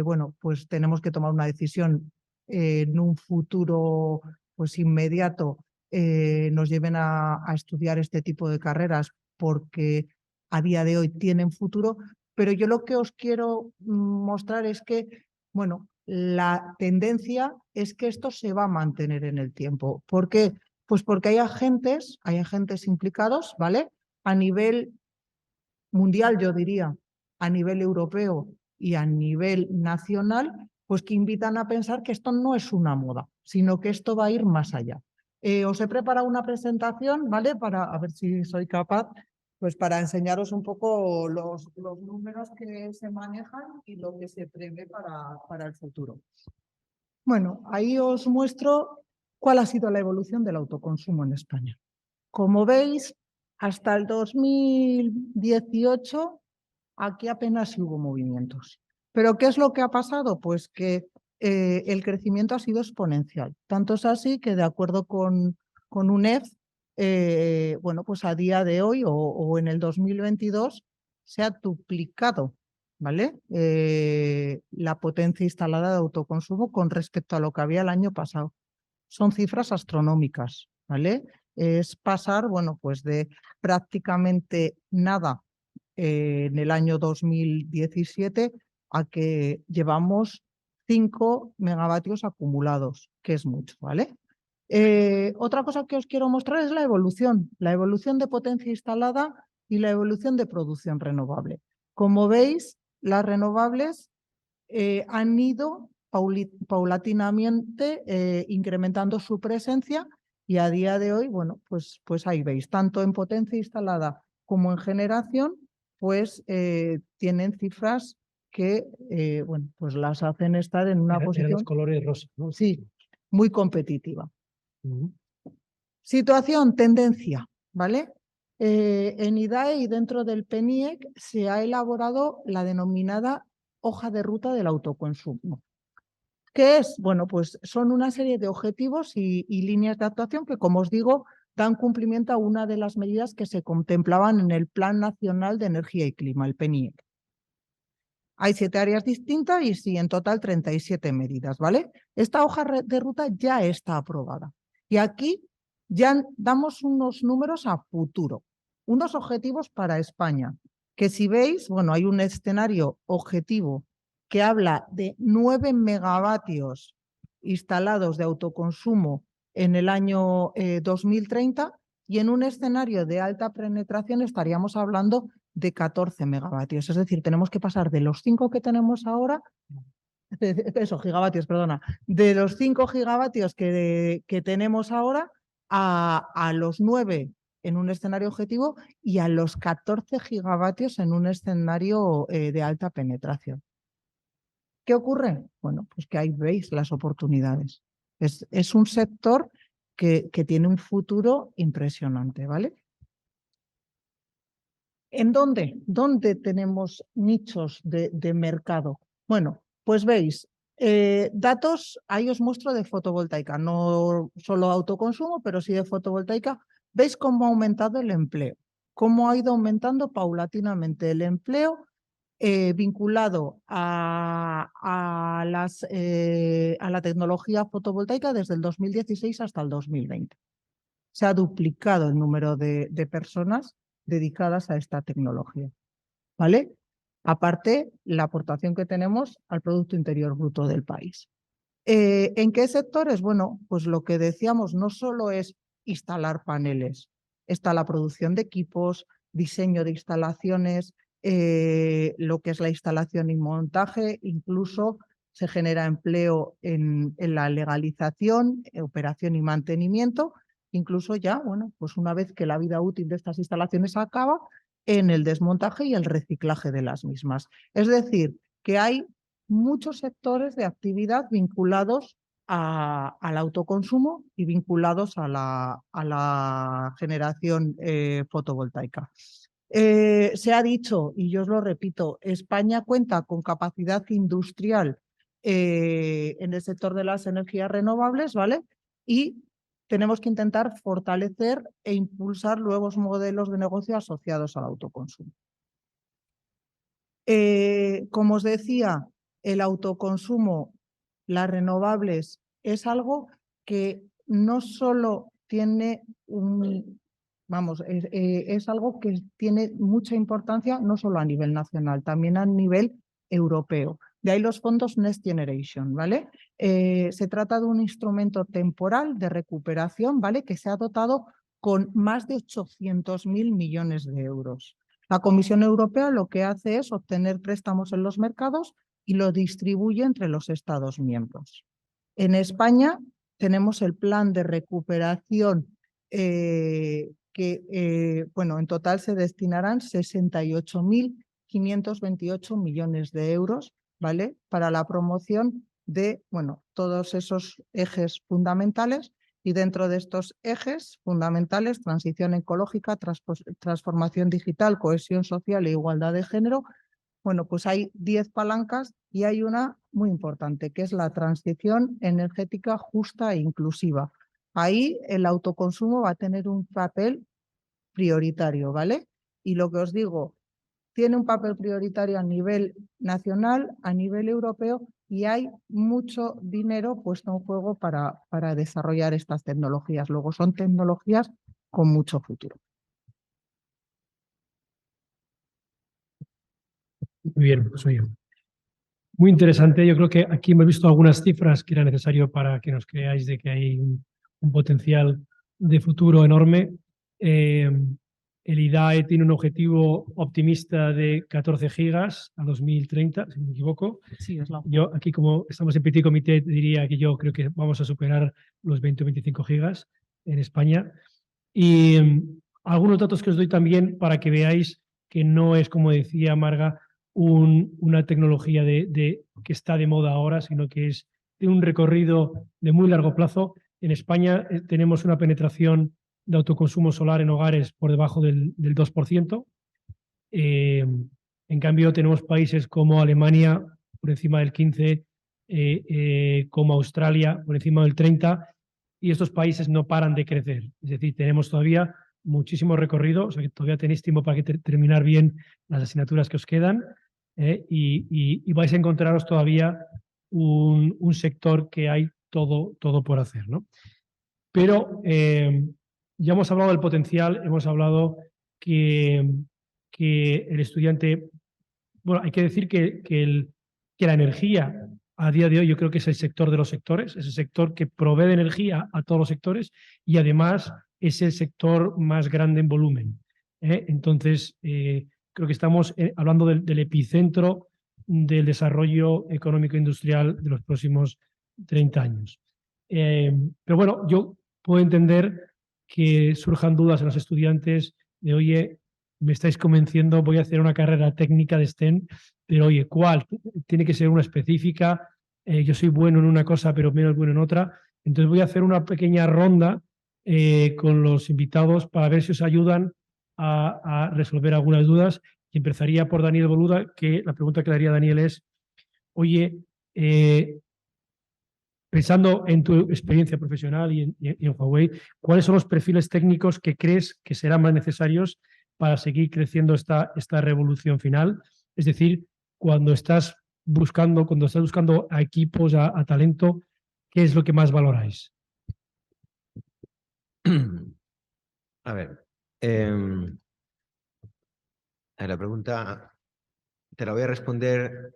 bueno, pues tenemos que tomar una decisión en un futuro pues inmediato, nos lleven a estudiar este tipo de carreras porque a día de hoy tienen futuro. Pero yo lo que os quiero mostrar es que, bueno, la tendencia es que esto se va a mantener en el tiempo. ¿Por qué? Pues porque hay agentes implicados, ¿vale? A nivel mundial, yo diría, a nivel europeo y a nivel nacional, pues que invitan a pensar que esto no es una moda, sino que esto va a ir más allá. Os he preparado una presentación, ¿vale? Para a ver si soy capaz, pues para enseñaros un poco los números que se manejan y lo que se prevé para el futuro. Bueno, ahí os muestro cuál ha sido la evolución del autoconsumo en España. Como veis, hasta el 2018 aquí apenas hubo movimientos. ¿Pero qué es lo que ha pasado? Pues que el crecimiento ha sido exponencial. Tanto es así que, de acuerdo con UNED, bueno, pues a día de hoy o en el 2022 se ha duplicado, ¿vale? La potencia instalada de autoconsumo con respecto a lo que había el año pasado. Son cifras astronómicas, ¿vale? Es pasar, bueno, pues de prácticamente nada en el año 2017 a que llevamos 5 megavatios acumulados, que es mucho, ¿vale? Otra cosa que os quiero mostrar es la evolución de potencia instalada y la evolución de producción renovable. Como veis, las renovables han ido paulatinamente incrementando su presencia y a día de hoy, bueno, pues ahí veis, tanto en potencia instalada como en generación, pues tienen cifras que, bueno, pues las hacen estar en una posición... Eran los colores rosa, ¿no? Sí, muy competitiva. Situación, tendencia, ¿vale? En IDAE y dentro del PENIEC se ha elaborado la denominada hoja de ruta del autoconsumo. ¿Qué es? Bueno, pues son una serie de objetivos y líneas de actuación que, como os digo, dan cumplimiento a una de las medidas que se contemplaban en el Plan Nacional de Energía y Clima, el PNIEC. Hay 7 áreas distintas y sí, en total 37 medidas, ¿vale? Esta hoja de ruta ya está aprobada. Y aquí ya damos unos números a futuro, unos objetivos para España, que si veis, bueno, hay un escenario objetivo que habla de 9 megavatios instalados de autoconsumo en el año 2030 y en un escenario de alta penetración estaríamos hablando de 14 megavatios. Es decir, tenemos que pasar de los 5 que tenemos ahora, gigavatios, perdona, de los 5 gigavatios que tenemos ahora a los 9 en un escenario objetivo y a los 14 gigavatios en un escenario de alta penetración. ¿Qué ocurre? Bueno, pues que ahí veis las oportunidades. Es un sector que tiene un futuro impresionante, ¿vale? ¿En dónde? ¿Dónde tenemos nichos de mercado? Bueno, pues veis, datos, ahí os muestro de fotovoltaica, no solo autoconsumo, pero sí de fotovoltaica. ¿Veis cómo ha aumentado el empleo? Cómo ha ido aumentando paulatinamente el empleo vinculado a la tecnología fotovoltaica desde el 2016 hasta el 2020. Se ha duplicado el número de personas dedicadas a esta tecnología, ¿vale? Aparte, la aportación que tenemos al Producto Interior Bruto del país. ¿En qué sectores? Bueno, pues lo que decíamos no solo es instalar paneles, está la producción de equipos, diseño de instalaciones, lo que es la instalación y montaje, incluso se genera empleo en la legalización, operación y mantenimiento, incluso ya, bueno, pues una vez que la vida útil de estas instalaciones acaba, en el desmontaje y el reciclaje de las mismas. Es decir, que hay muchos sectores de actividad vinculados al autoconsumo y vinculados a la generación fotovoltaica. Se ha dicho, y yo os lo repito, España cuenta con capacidad industrial en el sector de las energías renovables, ¿vale? Y tenemos que intentar fortalecer e impulsar nuevos modelos de negocio asociados al autoconsumo. Como os decía, el autoconsumo, las renovables, es algo que no solo tiene es algo que tiene mucha importancia no solo a nivel nacional, también a nivel europeo. De ahí los fondos Next Generation, ¿vale? Se trata de un instrumento temporal de recuperación, ¿vale? Que se ha dotado con más de 800.000 millones de euros. La Comisión Europea lo que hace es obtener préstamos en los mercados y lo distribuye entre los Estados miembros. En España tenemos el plan de recuperación bueno, en total se destinarán 68.528 millones de euros, ¿vale? Para la promoción de, bueno, todos esos ejes fundamentales, y dentro de estos ejes fundamentales, transición ecológica, transformación digital, cohesión social e igualdad de género, bueno, pues hay 10 palancas y hay una muy importante, que es la transición energética justa e inclusiva. Ahí el autoconsumo va a tener un papel prioritario, ¿vale? Y lo que os digo, tiene un papel prioritario a nivel nacional, a nivel europeo, y hay mucho dinero puesto en juego para desarrollar estas tecnologías. Luego son tecnologías con mucho futuro. Muy bien, pues oye, muy interesante. Yo creo que aquí hemos visto algunas cifras que era necesario para que nos creáis de que hay un potencial de futuro enorme. El IDAE tiene un objetivo optimista de 14 gigas a 2030, si no me equivoco. Sí, es la... Yo aquí, como estamos en Petit Comité, diría que yo creo que vamos a superar los 20 o 25 gigas en España. Y algunos datos que os doy también para que veáis que no es, como decía Marga, una tecnología que está de moda ahora, sino que es de un recorrido de muy largo plazo. En España tenemos una penetración de autoconsumo solar en hogares por debajo del 2%. En cambio, tenemos países como Alemania por encima del 15%, como Australia por encima del 30%, y estos países no paran de crecer. Es decir, tenemos todavía muchísimo recorrido, o sea que todavía tenéis tiempo para terminar bien las asignaturas que os quedan, y vais a encontraros todavía un sector que hay todo por hacer, ¿no? Pero ya hemos hablado del potencial, hemos hablado que el estudiante, bueno, hay que decir que la energía a día de hoy yo creo que es el sector de los sectores, es el sector que provee de energía a todos los sectores y además es el sector más grande en volumen. Entonces, creo que estamos hablando del epicentro del desarrollo económico industrial de los próximos 30 años. Pero bueno, yo puedo entender que surjan dudas en los estudiantes de, oye, me estáis convenciendo, voy a hacer una carrera técnica de STEM, pero oye, ¿cuál? Tiene que ser una específica, yo soy bueno en una cosa, pero menos bueno en otra. Entonces voy a hacer una pequeña ronda con los invitados para ver si os ayudan a resolver algunas dudas. Y empezaría por Daniel Boluda, que la pregunta que le haría a Daniel es, oye, pensando en tu experiencia profesional y en Huawei, ¿cuáles son los perfiles técnicos que crees que serán más necesarios para seguir creciendo esta revolución final? Es decir, cuando estás buscando a equipos, a talento, ¿qué es lo que más valoráis? A ver, la pregunta te la voy a responder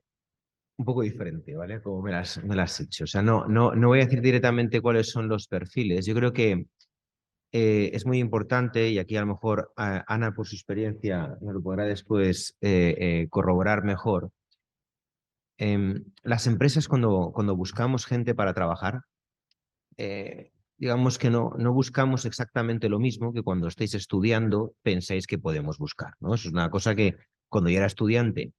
un poco diferente, ¿vale? Como me la has hecho. O sea, no voy a decir directamente cuáles son los perfiles. Yo creo que es muy importante, y aquí a lo mejor Ana, por su experiencia, me lo podrá después corroborar mejor. Las empresas, cuando buscamos gente para trabajar, digamos que no buscamos exactamente lo mismo que cuando estáis estudiando pensáis que podemos buscar, ¿no? Eso es una cosa que cuando yo era estudiante,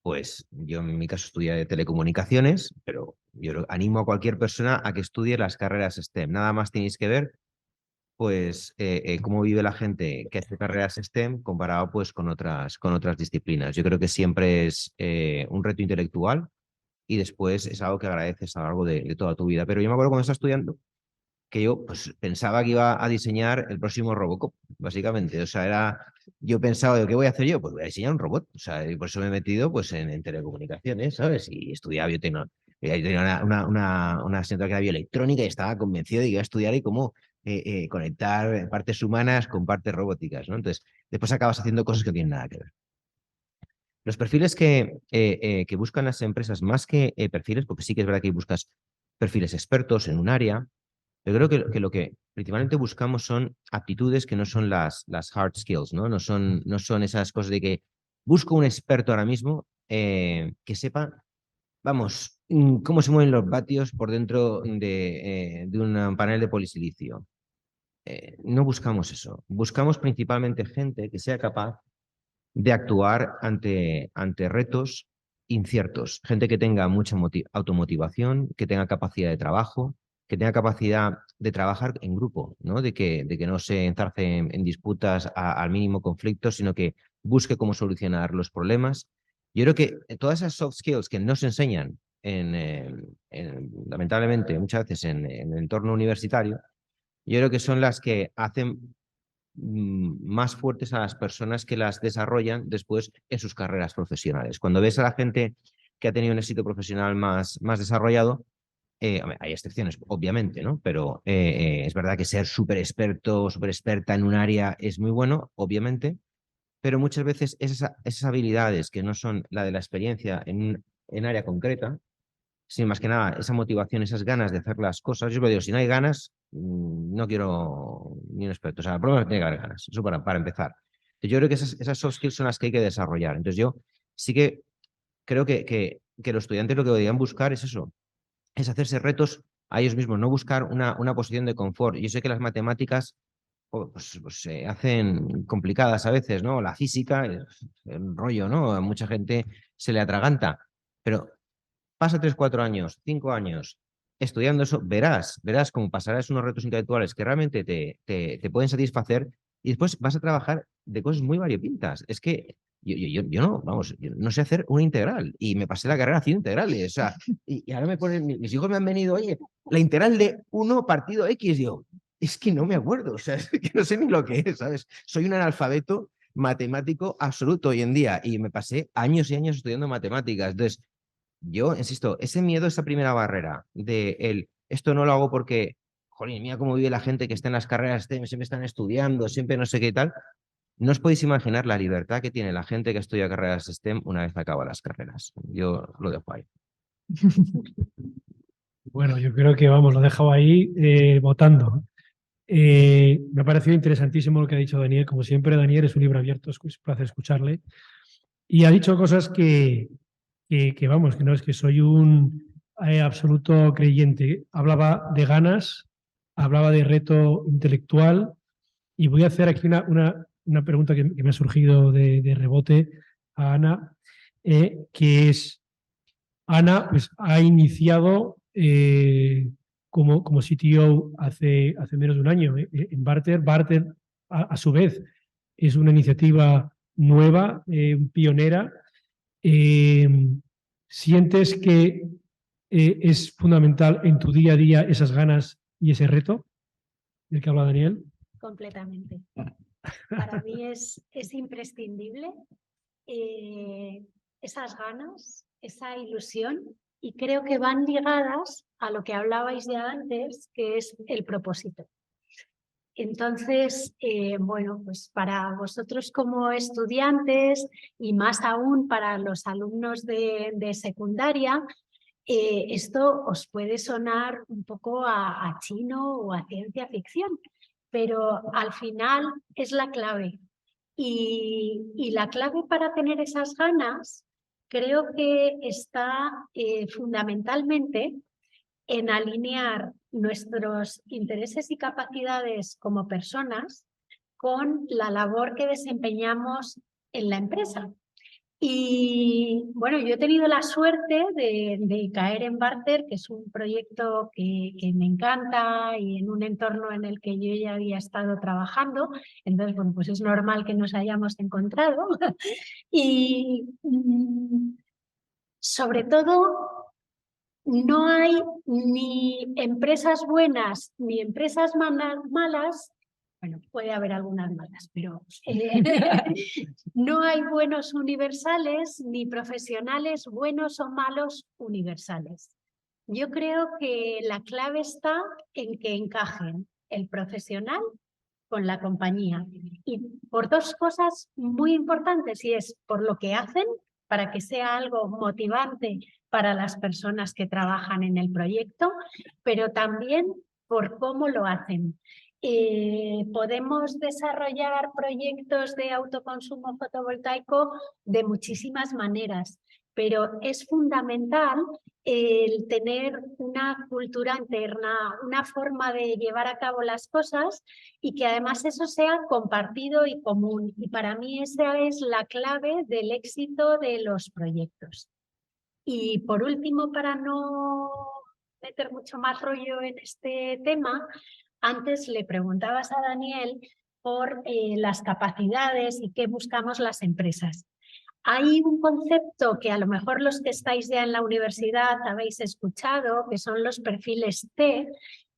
pues yo en mi caso estudié telecomunicaciones, pero yo animo a cualquier persona a que estudie las carreras STEM. Nada más tenéis que ver pues cómo vive la gente que hace carreras STEM comparado pues con otras disciplinas. Yo creo que siempre es un reto intelectual y después es algo que agradeces a lo largo de toda tu vida. Pero yo me acuerdo cuando estaba estudiando que yo pues, pensaba que iba a diseñar el próximo Robocop, básicamente. O sea, yo pensaba, ¿qué voy a hacer yo? Pues voy a diseñar un robot. O sea, y por eso me he metido pues, en telecomunicaciones, ¿sabes? Y estudiaba biotecnología. Yo tenía una asignatura que era bioelectrónica y estaba convencido de que iba a estudiar y cómo conectar partes humanas con partes robóticas, ¿no? Entonces, después acabas haciendo cosas que no tienen nada que ver. Los perfiles que buscan las empresas, más que perfiles, porque sí que es verdad que buscas perfiles expertos en un área, yo creo que lo que principalmente buscamos son aptitudes que no son las hard skills, ¿no? No son esas cosas de que busco un experto ahora mismo que sepa, vamos, cómo se mueven los vatios por dentro de un panel de polisilicio. No buscamos eso. Buscamos principalmente gente que sea capaz de actuar ante retos inciertos. Gente que tenga mucha automotivación, que tenga capacidad de trabajo, que tenga capacidad de trabajar en grupo, ¿no? De que no se enzarce en disputas al mínimo conflicto, sino que busque cómo solucionar los problemas. Yo creo que todas esas soft skills que no se enseñan lamentablemente muchas veces en el entorno universitario, yo creo que son las que hacen más fuertes a las personas que las desarrollan después en sus carreras profesionales. Cuando ves a la gente que ha tenido un éxito profesional más desarrollado, hay excepciones, obviamente, ¿no? Pero es verdad que ser súper experto, súper experta en un área es muy bueno, obviamente, pero muchas veces esas habilidades que no son la de la experiencia en área concreta, sin más que nada, esa motivación, esas ganas de hacer las cosas. Yo digo, si no hay ganas, no quiero ni un experto. O sea, por lo menos tiene que haber ganas. Eso para empezar. Yo creo que esas soft skills son las que hay que desarrollar. Entonces yo sí que creo que los estudiantes lo que deberían buscar es eso, es hacerse retos a ellos mismos, no buscar una posición de confort. Yo sé que las matemáticas pues se hacen complicadas a veces, ¿no? La física, el rollo, ¿no? A mucha gente se le atraganta. Pero pasa 3, 4 años, 5 años estudiando eso, verás cómo pasarás unos retos intelectuales que realmente te pueden satisfacer y después vas a trabajar de cosas muy variopintas. Es que yo no, vamos, yo no sé hacer una integral y me pasé la carrera haciendo integrales. O sea, y ahora me ponen, mis hijos me han venido, oye, la integral de 1 partido X, yo, es que no me acuerdo, o sea, es que no sé ni lo que es, ¿sabes? Soy un analfabeto matemático absoluto hoy en día y me pasé años y años estudiando matemáticas. Entonces, yo insisto, ese miedo, esa primera barrera de esto no lo hago porque, jolín, mira cómo vive la gente que está en las carreras STEM, siempre están estudiando, siempre no sé qué tal. No os podéis imaginar la libertad que tiene la gente que estudia carreras STEM una vez acaba las carreras. Yo lo dejo ahí. Bueno, yo creo que vamos, lo he dejado ahí votando. Me ha parecido interesantísimo lo que ha dicho Daniel. Como siempre, Daniel es un libro abierto, es un placer escucharle. Y ha dicho cosas que vamos, que no es que soy un absoluto creyente. Hablaba de ganas, hablaba de reto intelectual y voy a hacer aquí una pregunta que me ha surgido de rebote a Ana, que es, Ana pues, ha iniciado como CTO hace menos de un año en Barter. Barter, a su vez, es una iniciativa nueva, pionera. ¿Sientes que es fundamental en tu día a día esas ganas y ese reto del que habla Daniel? Completamente. Para mí es imprescindible esas ganas, esa ilusión, y creo que van ligadas a lo que hablabais ya antes, que es el propósito. Entonces, bueno, pues para vosotros como estudiantes y más aún para los alumnos de secundaria, esto os puede sonar un poco a chino o a ciencia ficción, pero al final es la clave. Y la clave para tener esas ganas creo que está fundamentalmente en alinear nuestros intereses y capacidades como personas con la labor que desempeñamos en la empresa. Y bueno, yo he tenido la suerte de caer en Barter, que es un proyecto que me encanta y en un entorno en el que yo ya había estado trabajando. Entonces, bueno, pues es normal que nos hayamos encontrado. Y sobre todo, no hay ni empresas buenas ni empresas malas. Bueno, puede haber algunas malas, pero no hay buenos universales ni profesionales buenos o malos universales. Yo creo que la clave está en que encajen el profesional con la compañía, y por dos cosas muy importantes, y es por lo que hacen, para que sea algo motivante para las personas que trabajan en el proyecto, pero también por cómo lo hacen. Podemos desarrollar proyectos de autoconsumo fotovoltaico de muchísimas maneras, pero es fundamental el tener una cultura interna, una forma de llevar a cabo las cosas y que además eso sea compartido y común. Y para mí esa es la clave del éxito de los proyectos. Y por último, para no meter mucho más rollo en este tema, antes le preguntabas a Daniel por las capacidades y qué buscamos las empresas. Hay un concepto que a lo mejor los que estáis ya en la universidad habéis escuchado, que son los perfiles T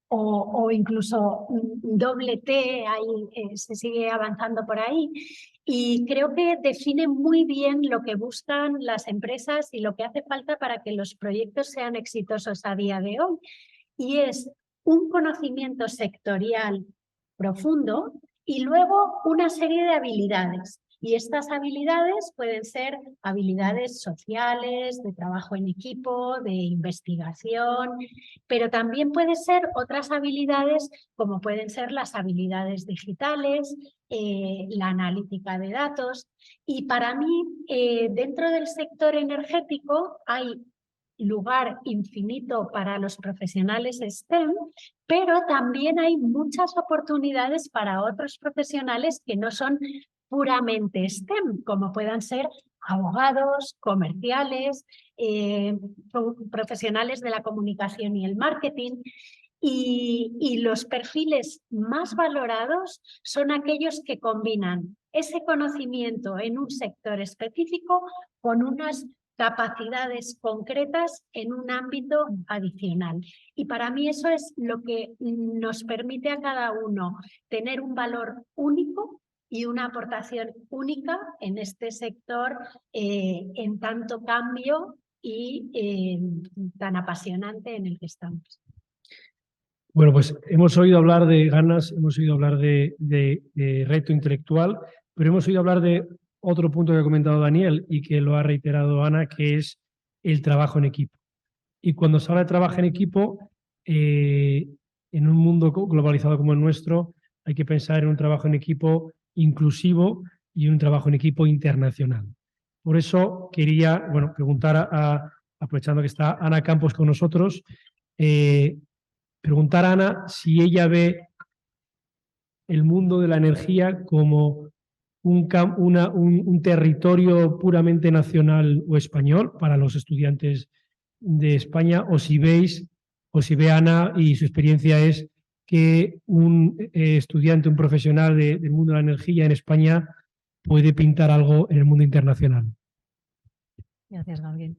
o incluso doble T, se sigue avanzando por ahí. Y creo que define muy bien lo que buscan las empresas y lo que hace falta para que los proyectos sean exitosos a día de hoy. Y es un conocimiento sectorial profundo y luego una serie de habilidades. Y estas habilidades pueden ser habilidades sociales, de trabajo en equipo, de investigación, pero también pueden ser otras habilidades como pueden ser las habilidades digitales, la analítica de datos. Y para mí, dentro del sector energético hay lugar infinito para los profesionales STEM, pero también hay muchas oportunidades para otros profesionales que no son puramente STEM, como puedan ser abogados, comerciales, profesionales de la comunicación y el marketing. Y los perfiles más valorados son aquellos que combinan ese conocimiento en un sector específico con unas capacidades concretas en un ámbito adicional. Y para mí eso es lo que nos permite a cada uno tener un valor único y una aportación única en este sector en tanto cambio y tan apasionante en el que estamos. Bueno, pues hemos oído hablar de ganas, hemos oído hablar de reto intelectual, pero hemos oído hablar de otro punto que ha comentado Daniel y que lo ha reiterado Ana, que es el trabajo en equipo. Y cuando se habla de trabajo en equipo, en un mundo globalizado como el nuestro, hay que pensar en un trabajo en equipo inclusivo y un trabajo en equipo internacional. Por eso quería preguntar, aprovechando que está Ana Campos con nosotros, preguntar a Ana si ella ve el mundo de la energía como un territorio puramente nacional o español para los estudiantes de España, o si ve Ana y su experiencia es que un estudiante, un profesional del mundo de la energía en España puede pintar algo en el mundo internacional. Gracias, Gabriel.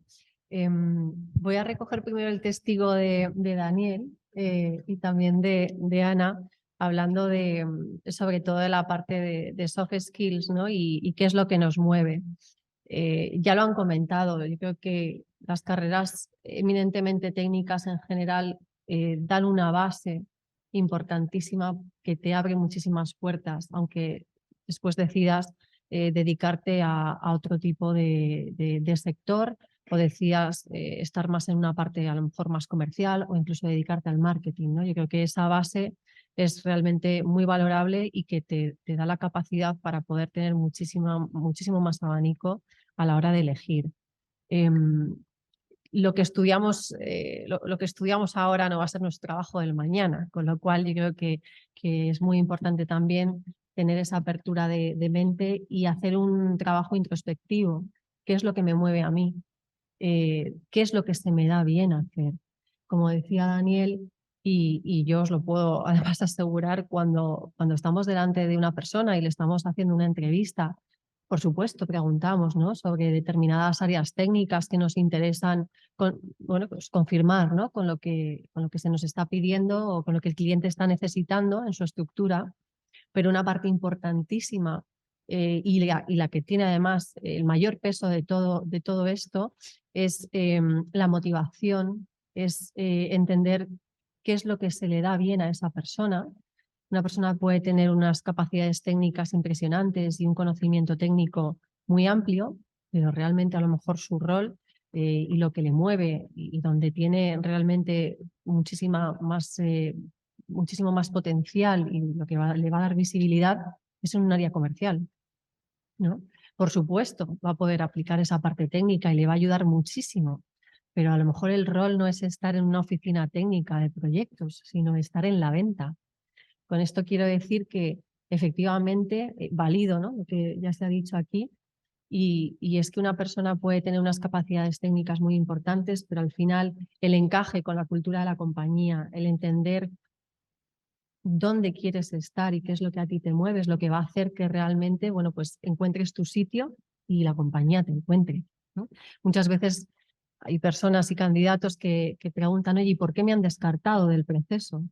Voy a recoger primero el testigo de Daniel y también de Ana, hablando sobre todo de la parte de soft skills, ¿no? y qué es lo que nos mueve. Ya lo han comentado, yo creo que las carreras eminentemente técnicas en general dan una base importantísima que te abre muchísimas puertas, aunque después decidas dedicarte a otro tipo de sector, o decías estar más en una parte a lo mejor más comercial o incluso dedicarte al marketing, ¿no? Yo creo que esa base es realmente muy valorable y que te da la capacidad para poder tener muchísimo más abanico a la hora de elegir. Lo que estudiamos ahora no va a ser nuestro trabajo del mañana, con lo cual yo creo que es muy importante también tener esa apertura de mente y hacer un trabajo introspectivo. ¿Qué es lo que me mueve a mí? ¿Qué es lo que se me da bien hacer? Como decía Daniel, y yo os lo puedo además asegurar, cuando estamos delante de una persona y le estamos haciendo una entrevista, por supuesto, preguntamos, ¿no?, sobre determinadas áreas técnicas que nos interesan bueno, pues confirmar, ¿no?, con lo que se nos está pidiendo o con lo que el cliente está necesitando en su estructura, pero una parte importantísima y la que tiene además el mayor peso de todo esto es la motivación, es entender qué es lo que se le da bien a esa persona. Una persona puede tener unas capacidades técnicas impresionantes y un conocimiento técnico muy amplio, pero realmente a lo mejor su rol y lo que le mueve y donde tiene realmente muchísimo más potencial y lo que le va a dar visibilidad es en un área comercial, ¿no? Por supuesto, va a poder aplicar esa parte técnica y le va a ayudar muchísimo, pero a lo mejor el rol no es estar en una oficina técnica de proyectos, sino estar en la venta. Con esto quiero decir que efectivamente valido, ¿no?, lo que ya se ha dicho aquí, y es que una persona puede tener unas capacidades técnicas muy importantes, pero al final el encaje con la cultura de la compañía, el entender dónde quieres estar y qué es lo que a ti te mueve, es lo que va a hacer que realmente, bueno, pues encuentres tu sitio y la compañía te encuentre, ¿no? Muchas veces hay personas y candidatos que preguntan, oye, ¿y por qué me han descartado del proceso?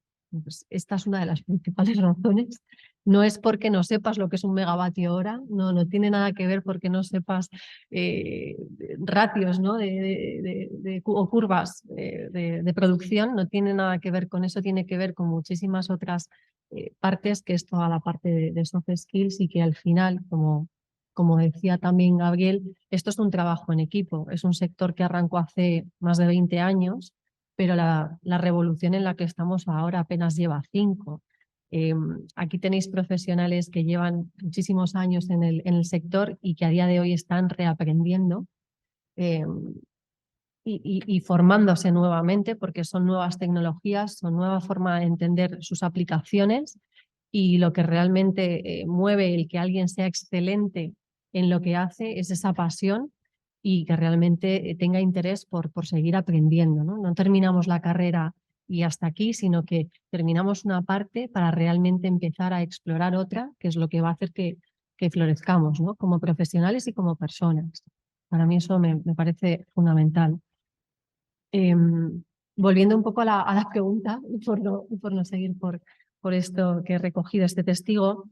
Pues esta es una de las principales razones. No es porque no sepas lo que es un megavatio hora, no tiene nada que ver porque no sepas ratios, ¿no?, o curvas de producción, no tiene nada que ver con eso, tiene que ver con muchísimas otras partes, que es toda la parte de soft skills y que al final, como decía también Gabriel, esto es un trabajo en equipo, es un sector que arrancó hace más de 20 años, pero la revolución en la que estamos ahora apenas lleva 5. Aquí tenéis profesionales que llevan muchísimos años en el sector y que a día de hoy están reaprendiendo y formándose nuevamente porque son nuevas tecnologías, son nueva forma de entender sus aplicaciones y lo que realmente mueve el que alguien sea excelente en lo que hace es esa pasión y que realmente tenga interés por seguir aprendiendo, ¿no? No terminamos la carrera y hasta aquí, sino que terminamos una parte para realmente empezar a explorar otra, que es lo que va a hacer que florezcamos, ¿no?, como profesionales y como personas. Para mí eso me parece fundamental. Volviendo un poco a la pregunta, y por no seguir por esto que he recogido, este testigo,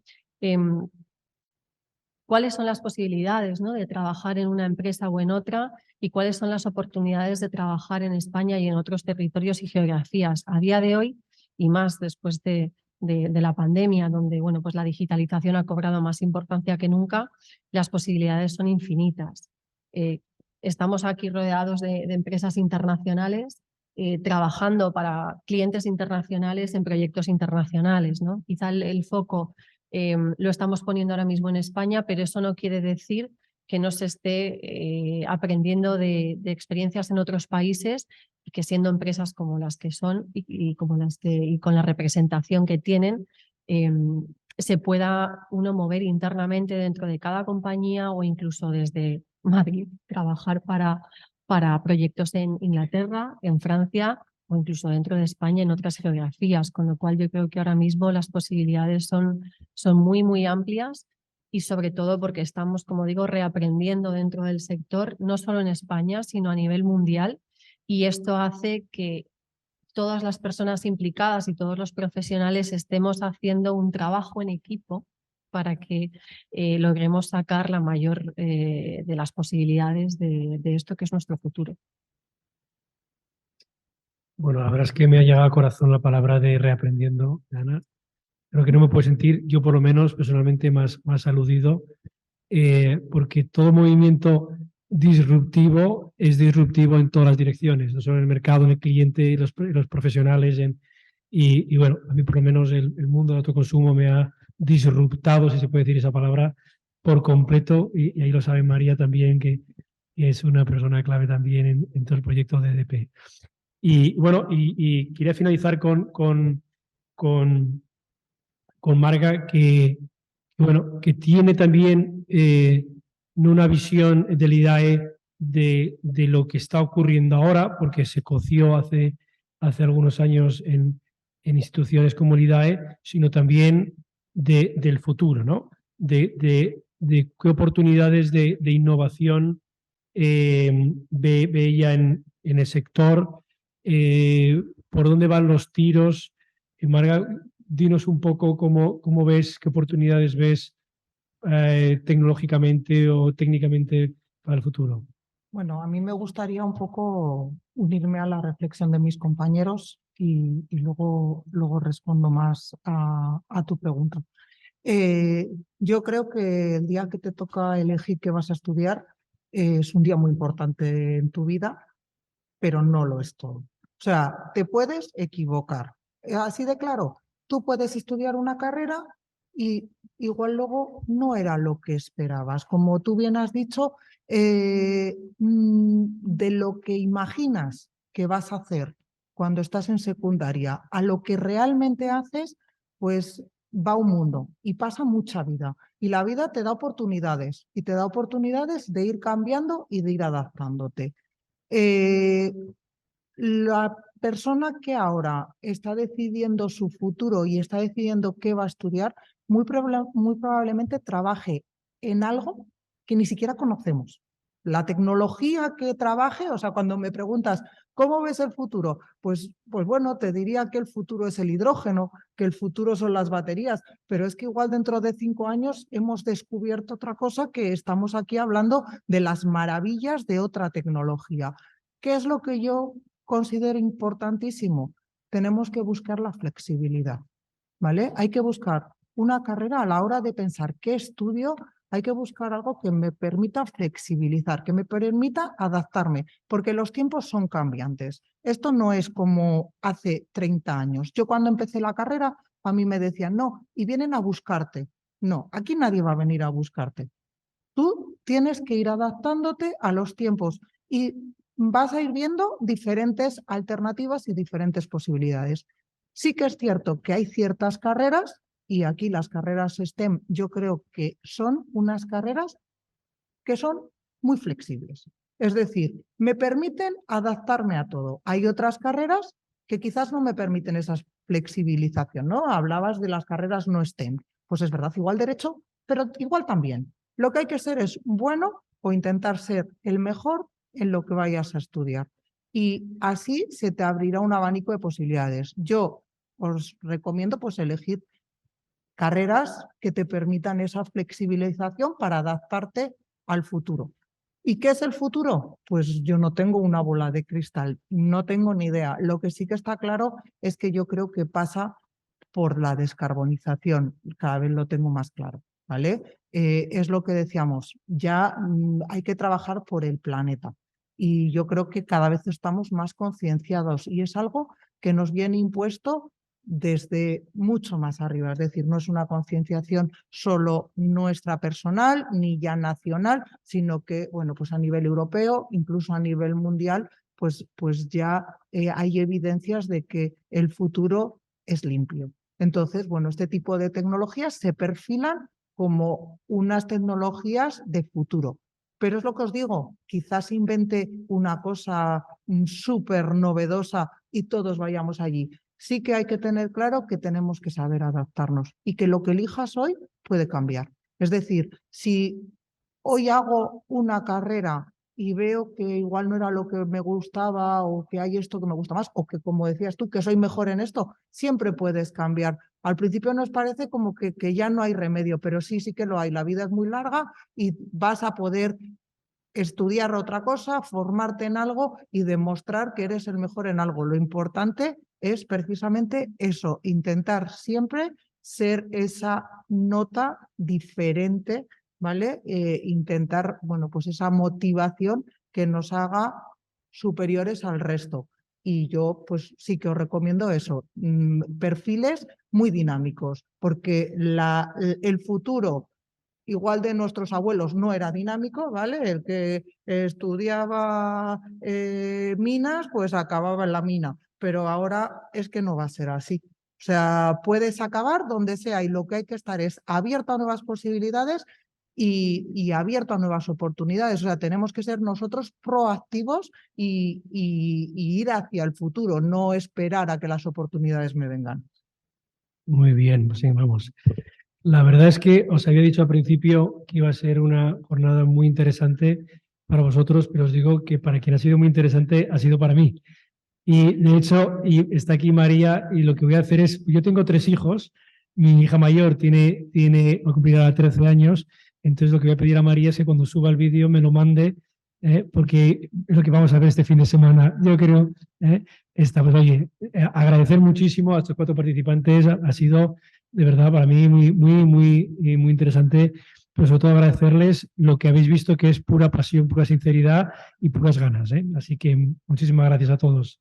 ¿cuáles son las posibilidades, ¿no?, de trabajar en una empresa o en otra y cuáles son las oportunidades de trabajar en España y en otros territorios y geografías? A día de hoy, y más después de la pandemia, donde bueno, pues la digitalización ha cobrado más importancia que nunca, las posibilidades son infinitas. Estamos aquí rodeados de empresas internacionales trabajando para clientes internacionales en proyectos internacionales, ¿no? Quizá el foco lo estamos poniendo ahora mismo en España, pero eso no quiere decir que no se esté aprendiendo de experiencias en otros países y que siendo empresas como las que son y con la representación que tienen, se pueda uno mover internamente dentro de cada compañía o incluso desde Madrid, trabajar para proyectos en Inglaterra, en Francia o incluso dentro de España en otras geografías, con lo cual yo creo que ahora mismo las posibilidades son muy, muy amplias y sobre todo porque estamos, como digo, reaprendiendo dentro del sector, no solo en España, sino a nivel mundial, y esto hace que todas las personas implicadas y todos los profesionales estemos haciendo un trabajo en equipo para que logremos sacar la mayor de las posibilidades de esto que es nuestro futuro. Bueno, la verdad es que me ha llegado al corazón la palabra de reaprendiendo, Ana. Creo que no me puedo sentir, yo por lo menos personalmente, más aludido, porque todo movimiento disruptivo es disruptivo en todas las direcciones, no solo en el mercado, en el cliente, y los profesionales. Y bueno, a mí por lo menos el mundo del autoconsumo me ha disruptado, si se puede decir esa palabra, por completo, y ahí lo sabe María también, que es una persona clave también en todo el proyecto de EDP. Y bueno, y quería finalizar con Marga, que tiene también una visión del IDAE de lo que está ocurriendo ahora, porque se coció hace algunos años en instituciones como el IDAE, sino también del futuro, ¿no? De de qué oportunidades de innovación ve ella en el sector, por dónde van los tiros. Marga, dinos un poco cómo ves, qué oportunidades ves tecnológicamente o técnicamente para el futuro. Bueno, a mí me gustaría un poco unirme a la reflexión de mis compañeros y luego respondo más a tu pregunta. Yo creo que el día que te toca elegir qué vas a estudiar es un día muy importante en tu vida, pero no lo es todo. O sea, te puedes equivocar. Así de claro, tú puedes estudiar una carrera y igual luego no era lo que esperabas. Como tú bien has dicho, de lo que imaginas que vas a hacer cuando estás en secundaria a lo que realmente haces, pues va un mundo y pasa mucha vida. Y la vida te da oportunidades y te da oportunidades de ir cambiando y de ir adaptándote. La persona que ahora está decidiendo su futuro y está decidiendo qué va a estudiar, muy probablemente trabaje en algo que ni siquiera conocemos. La tecnología que trabaje, o sea, cuando me preguntas, ¿cómo ves el futuro? Pues bueno, te diría que el futuro es el hidrógeno, que el futuro son las baterías, pero es que igual dentro de 5 años hemos descubierto otra cosa, que estamos aquí hablando de las maravillas de otra tecnología. ¿Qué es lo que yo considero importantísimo? Tenemos que buscar la flexibilidad, ¿vale? Hay que buscar una carrera a la hora de pensar qué estudio, hay que buscar algo que me permita flexibilizar, que me permita adaptarme, porque los tiempos son cambiantes. Esto no es como hace 30 años. Yo cuando empecé la carrera, a mí me decían, no, y vienen a buscarte. No, aquí nadie va a venir a buscarte. Tú tienes que ir adaptándote a los tiempos y vas a ir viendo diferentes alternativas y diferentes posibilidades. Sí que es cierto que hay ciertas carreras, y aquí las carreras STEM yo creo que son unas carreras que son muy flexibles. Es decir, me permiten adaptarme a todo. Hay otras carreras que quizás no me permiten esa flexibilización, ¿no? Hablabas de las carreras no STEM. Pues es verdad, igual derecho, pero igual también. Lo que hay que ser es bueno o intentar ser el mejor en lo que vayas a estudiar. Y así se te abrirá un abanico de posibilidades. Yo os recomiendo pues elegir carreras que te permitan esa flexibilización para adaptarte al futuro. ¿Y qué es el futuro? Pues yo no tengo una bola de cristal, no tengo ni idea. Lo que sí que está claro es que yo creo que pasa por la descarbonización, cada vez lo tengo más claro, ¿vale? Es lo que decíamos, ya hay que trabajar por el planeta y yo creo que cada vez estamos más concienciados y es algo que nos viene impuesto desde mucho más arriba, es decir, no es una concienciación solo nuestra personal ni ya nacional, sino que, bueno, pues a nivel europeo, incluso a nivel mundial, pues ya hay evidencias de que el futuro es limpio. Entonces, bueno, este tipo de tecnologías se perfilan como unas tecnologías de futuro. Pero es lo que os digo, quizás invente una cosa súper novedosa y todos vayamos allí. Sí que hay que tener claro que tenemos que saber adaptarnos y que lo que elijas hoy puede cambiar. Es decir, si hoy hago una carrera y veo que igual no era lo que me gustaba o que hay esto que me gusta más o que, como decías tú, que soy mejor en esto, siempre puedes cambiar. Al principio nos parece como que ya no hay remedio, pero sí que lo hay. La vida es muy larga y vas a poder estudiar otra cosa, formarte en algo y demostrar que eres el mejor en algo. Lo importante es precisamente eso, intentar siempre ser esa nota diferente, ¿vale? Intentar, bueno, pues esa motivación que nos haga superiores al resto. Y yo, pues sí que os recomiendo eso, perfiles muy dinámicos, porque el futuro igual de nuestros abuelos no era dinámico, ¿vale? El que estudiaba minas, pues acababa en la mina, pero ahora es que no va a ser así. O sea, puedes acabar donde sea y lo que hay que estar es abierto a nuevas posibilidades y abierto a nuevas oportunidades. O sea, tenemos que ser nosotros proactivos y ir hacia el futuro, no esperar a que las oportunidades me vengan. Muy bien, pues sí, vamos. La verdad es que os había dicho al principio que iba a ser una jornada muy interesante para vosotros, pero os digo que para quien ha sido muy interesante ha sido para mí. Y de hecho, y está aquí María, y lo que voy a hacer es, yo tengo 3 hijos, mi hija mayor va a cumplir ahora 13 años, entonces lo que voy a pedir a María es que cuando suba el vídeo me lo mande, porque es lo que vamos a ver este fin de semana. Yo creo, pues oye, agradecer muchísimo a estos 4 participantes, ha sido de verdad para mí muy interesante, pero sobre todo agradecerles lo que habéis visto, que es pura pasión, pura sinceridad y puras ganas. Así que muchísimas gracias a todos.